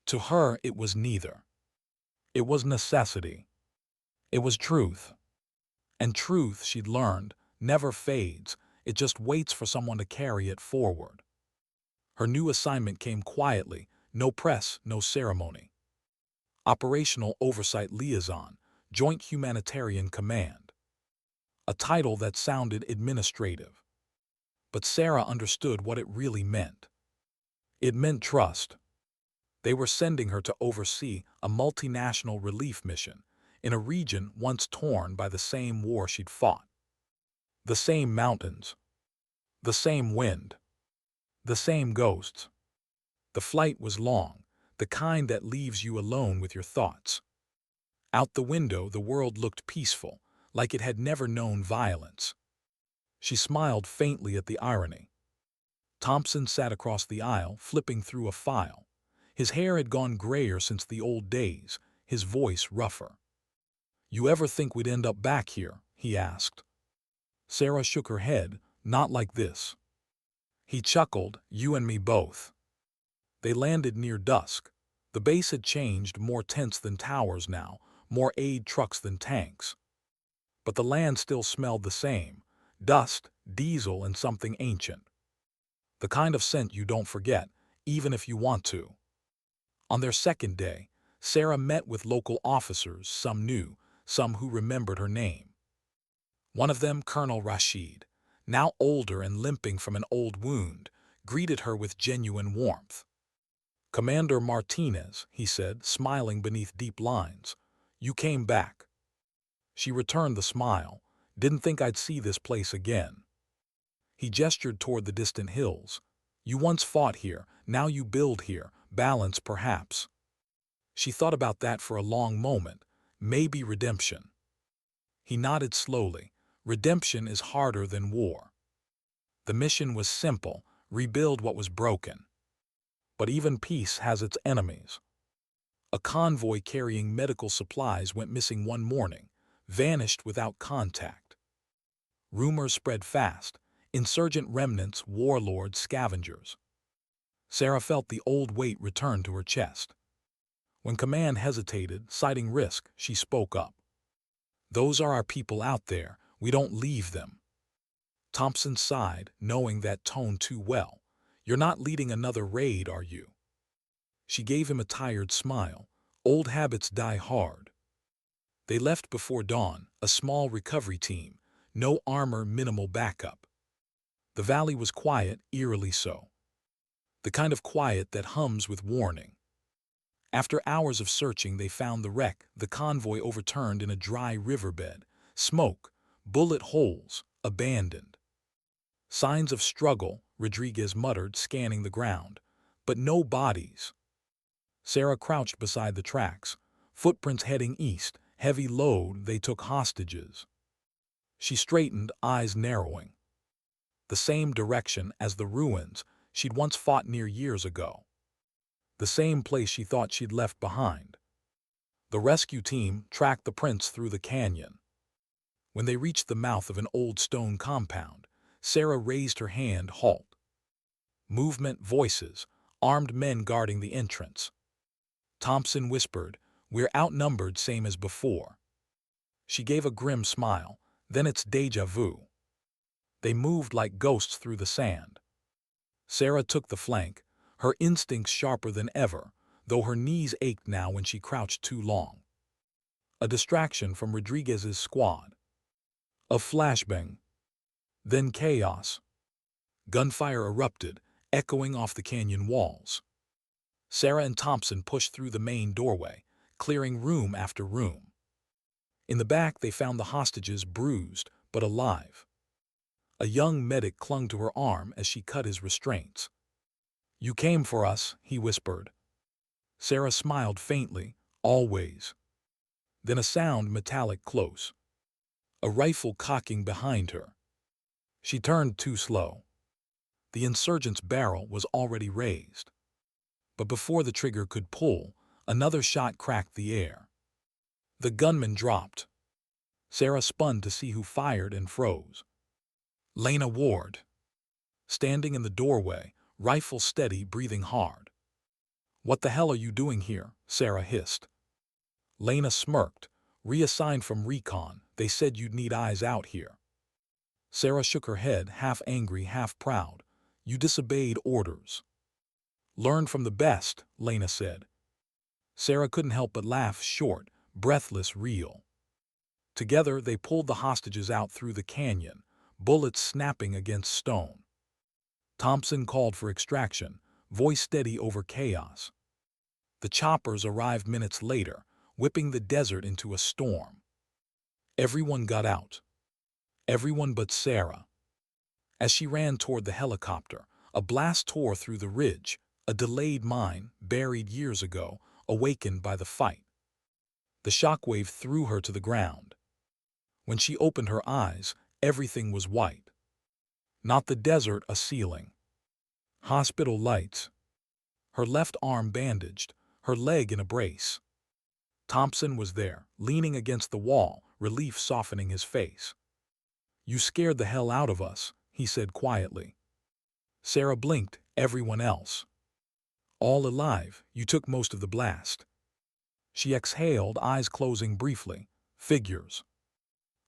To her, it was neither. It was necessity. It was truth. And truth, she'd learned, never fades. It just waits for someone to carry it forward. Her new assignment came quietly, no press, no ceremony. Operational Oversight Liaison, Joint Humanitarian Command. A title that sounded administrative. But Sarah understood what it really meant. It meant trust. They were sending her to oversee a multinational relief mission in a region once torn by the same war she'd fought. The same mountains. The same wind. The same ghosts. The flight was long, the kind that leaves you alone with your thoughts. Out the window, the world looked peaceful, like it had never known violence. She smiled faintly at the irony. Thompson sat across the aisle, flipping through a file. His hair had gone grayer since the old days, his voice rougher. "You ever think we'd end up back here?" he asked. Sarah shook her head. "Not like this." He chuckled. "You and me both." They landed near dusk. The base had changed, more tents than towers now, more aid trucks than tanks. But the land still smelled the same: dust, diesel, and something ancient. The kind of scent you don't forget, even if you want to. On their second day, Sarah met with local officers, some new, some who remembered her name. One of them, Colonel Rashid, now older and limping from an old wound, greeted her with genuine warmth. "Commander Martinez," he said, smiling beneath deep lines, "you came back." She returned the smile. "Didn't think I'd see this place again." He gestured toward the distant hills. "You once fought here, now you build here, balance perhaps." She thought about that for a long moment. Maybe redemption. He nodded slowly. Redemption is harder than war. The mission was simple: rebuild what was broken. But even peace has its enemies. A convoy carrying medical supplies went missing one morning, vanished without contact. Rumors spread fast: insurgent remnants, warlords, scavengers. Sarah felt the old weight return to her chest. When command hesitated, citing risk, she spoke up. "Those are our people out there. We don't leave them." Thompson sighed, knowing that tone too well. "You're not leading another raid, are you?" She gave him a tired smile. "Old habits die hard." They left before dawn, a small recovery team. No armor, minimal backup. The valley was quiet, eerily so. The kind of quiet that hums with warning. After hours of searching, they found the wreck, the convoy overturned in a dry riverbed. Smoke, bullet holes, abandoned. "Signs of struggle," Rodriguez muttered, scanning the ground. "But no bodies." Sarah crouched beside the tracks. Footprints heading east, heavy load, they took hostages. She straightened, eyes narrowing. The same direction as the ruins she'd once fought near years ago. The same place she thought she'd left behind. The rescue team tracked the prints through the canyon. When they reached the mouth of an old stone compound, Sarah raised her hand, halt. Movement, voices, armed men guarding the entrance. Thompson whispered, "We're outnumbered same as before." She gave a grim smile, then it's déjà vu. They moved like ghosts through the sand. Sarah took the flank, her instincts sharper than ever, though her knees ached now when she crouched too long. A distraction from Rodriguez's squad. A flashbang. Then chaos. Gunfire erupted, echoing off the canyon walls. Sarah and Thompson pushed through the main doorway, clearing room after room. In the back, they found the hostages bruised, but alive. A young medic clung to her arm as she cut his restraints. "You came for us," he whispered. Sarah smiled faintly, "Always." Then a sound metallic close. A rifle cocking behind her. She turned too slow. The insurgent's barrel was already raised. But before the trigger could pull, another shot cracked the air. The gunman dropped. Sarah spun to see who fired and froze. Lena Ward. Standing in the doorway, rifle steady, breathing hard. "What the hell are you doing here?" Sarah hissed. Lena smirked. "Reassigned from recon. They said you'd need eyes out here." Sarah shook her head, half angry, half proud. "You disobeyed orders." "Learn from the best," Lena said. Sarah couldn't help but laugh, short, breathless, real. Together they pulled the hostages out through the canyon, bullets snapping against stone. Thompson called for extraction, voice steady over chaos. The choppers arrived minutes later, whipping the desert into a storm. Everyone got out. Everyone but Sarah. As she ran toward the helicopter, a blast tore through the ridge, a delayed mine, buried years ago, awakened by the fight. The shockwave threw her to the ground. When she opened her eyes, everything was white. Not the desert, a ceiling. Hospital lights. Her left arm bandaged, her leg in a brace. Thompson was there, leaning against the wall, relief softening his face. "You scared the hell out of us," he said quietly. Sarah blinked, "Everyone else?" "All alive. You took most of the blast." She exhaled, eyes closing briefly. "Figures."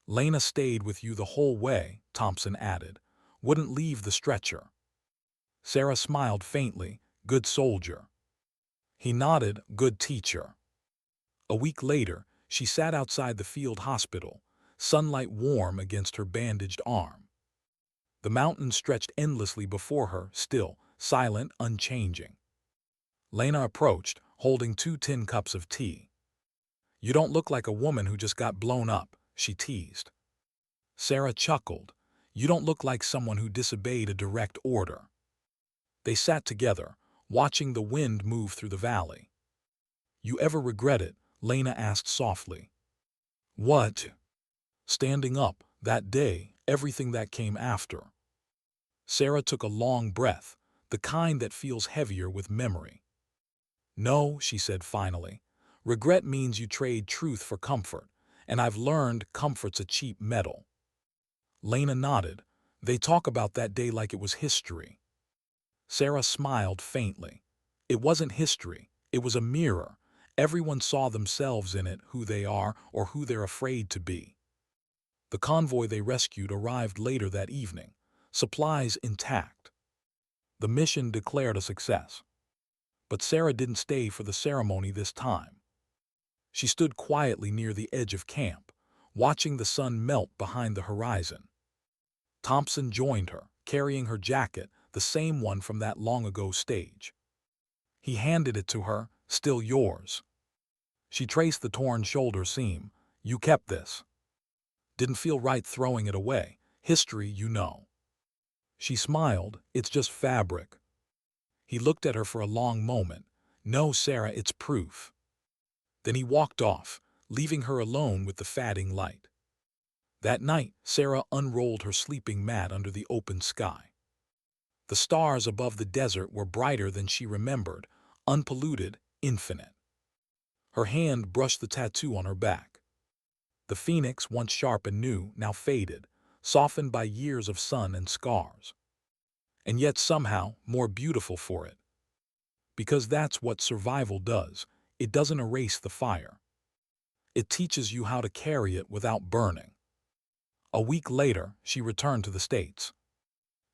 "Lena stayed with you the whole way," Thompson added. "Wouldn't leave the stretcher." Sarah smiled faintly. "Good soldier." He nodded. "Good teacher." A week later, she sat outside the field hospital, sunlight warm against her bandaged arm. The mountains stretched endlessly before her, still, silent, unchanging. Lena approached, holding 2 tin cups of tea. "You don't look like a woman who just got blown up," she teased. Sarah chuckled. "You don't look like someone who disobeyed a direct order." They sat together, watching the wind move through the valley. "You ever regret it?" Lena asked softly. "What?" "Standing up, that day, everything that came after." Sarah took a long breath, the kind that feels heavier with memory. "No," she said finally. "Regret means you trade truth for comfort, and I've learned comfort's a cheap metal." Lena nodded. "They talk about that day like it was history." Sarah smiled faintly. "It wasn't history. It was a mirror. Everyone saw themselves in it, who they are or who they're afraid to be." The convoy they rescued arrived later that evening, supplies intact. The mission declared a success. But Sarah didn't stay for the ceremony this time. She stood quietly near the edge of camp, watching the sun melt behind the horizon. Thompson joined her, carrying her jacket, the same one from that long-ago stage. He handed it to her. "Still yours." She traced the torn shoulder seam. "You kept this." "Didn't feel right throwing it away. History, you know." She smiled. "It's just fabric." He looked at her for a long moment. "No, Sarah, it's proof." Then he walked off, leaving her alone with the fading light. That night, Sarah unrolled her sleeping mat under the open sky. The stars above the desert were brighter than she remembered, unpolluted, infinite. Her hand brushed the tattoo on her back. The phoenix, once sharp and new, now faded, softened by years of sun and scars. And yet somehow more beautiful for it. Because that's what survival does. It doesn't erase the fire. It teaches you how to carry it without burning. A week later, she returned to the States.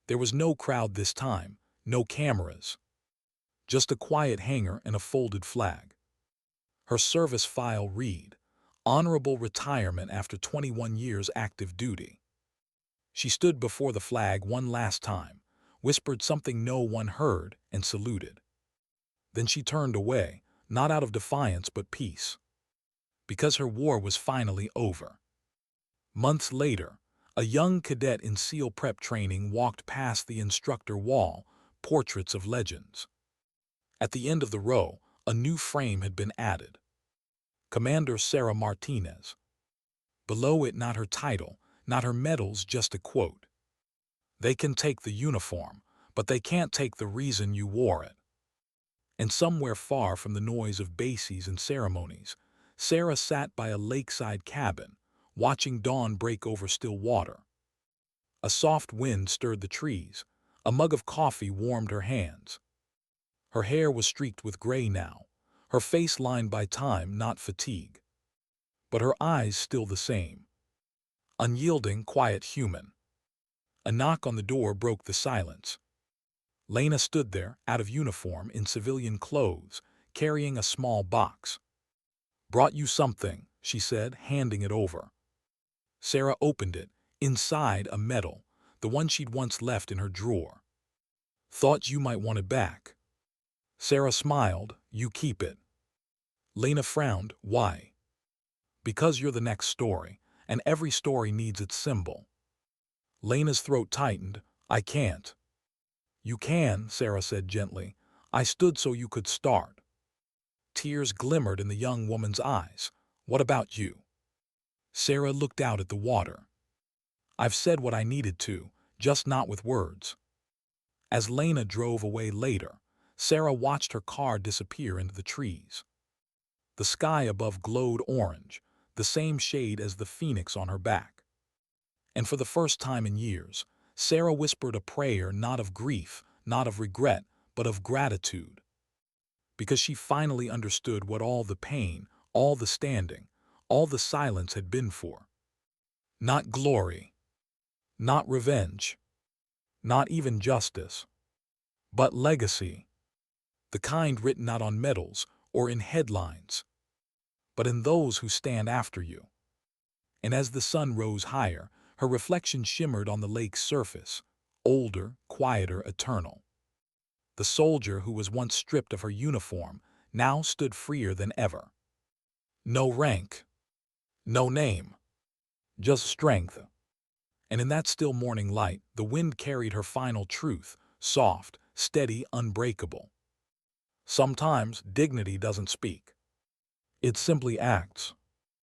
There was no crowd this time, no cameras. Just a quiet hangar and a folded flag. Her service file read, "Honorable retirement after 21 years active duty." She stood before the flag one last time, whispered something no one heard, and saluted. Then she turned away, not out of defiance but peace. Because her war was finally over. Months later, a young cadet in SEAL prep training walked past the instructor wall, portraits of legends. At the end of the row, a new frame had been added. Commander Sarah Martinez. Below it, not her title, not her medals, just a quote. "They can take the uniform, but they can't take the reason you wore it." And somewhere far from the noise of bases and ceremonies, Sarah sat by a lakeside cabin, watching dawn break over still water. A soft wind stirred the trees. A mug of coffee warmed her hands. Her hair was streaked with gray now, her face lined by time, not fatigue. But her eyes still the same. Unyielding, quiet, human. A knock on the door broke the silence. Lena stood there, out of uniform, in civilian clothes, carrying a small box. "Brought you something," she said, handing it over. Sarah opened it. Inside, a medal, the one she'd once left in her drawer. "Thought you might want it back." Sarah smiled. "You keep it." Lena frowned. "Why?" "Because you're the next story, and every story needs its symbol." Lena's throat tightened. "I can't." "You can," Sarah said gently. "I stood so you could start." Tears glimmered in the young woman's eyes. "What about you?" Sarah looked out at the water. "I've said what I needed to, just not with words." As Lena drove away later, Sarah watched her car disappear into the trees. The sky above glowed orange, the same shade as the phoenix on her back. And for the first time in years, Sarah whispered a prayer, not of grief, not of regret, but of gratitude. Because she finally understood what all the pain, all the standing, all the silence had been for. Not glory, not revenge, not even justice, but legacy. The kind written not on medals or in headlines, but in those who stand after you. And as the sun rose higher, her reflection shimmered on the lake's surface, older, quieter, eternal. The soldier who was once stripped of her uniform now stood freer than ever. No rank, no name, just strength. And in that still morning light, the wind carried her final truth, soft, steady, unbreakable. Sometimes dignity doesn't speak. It simply acts.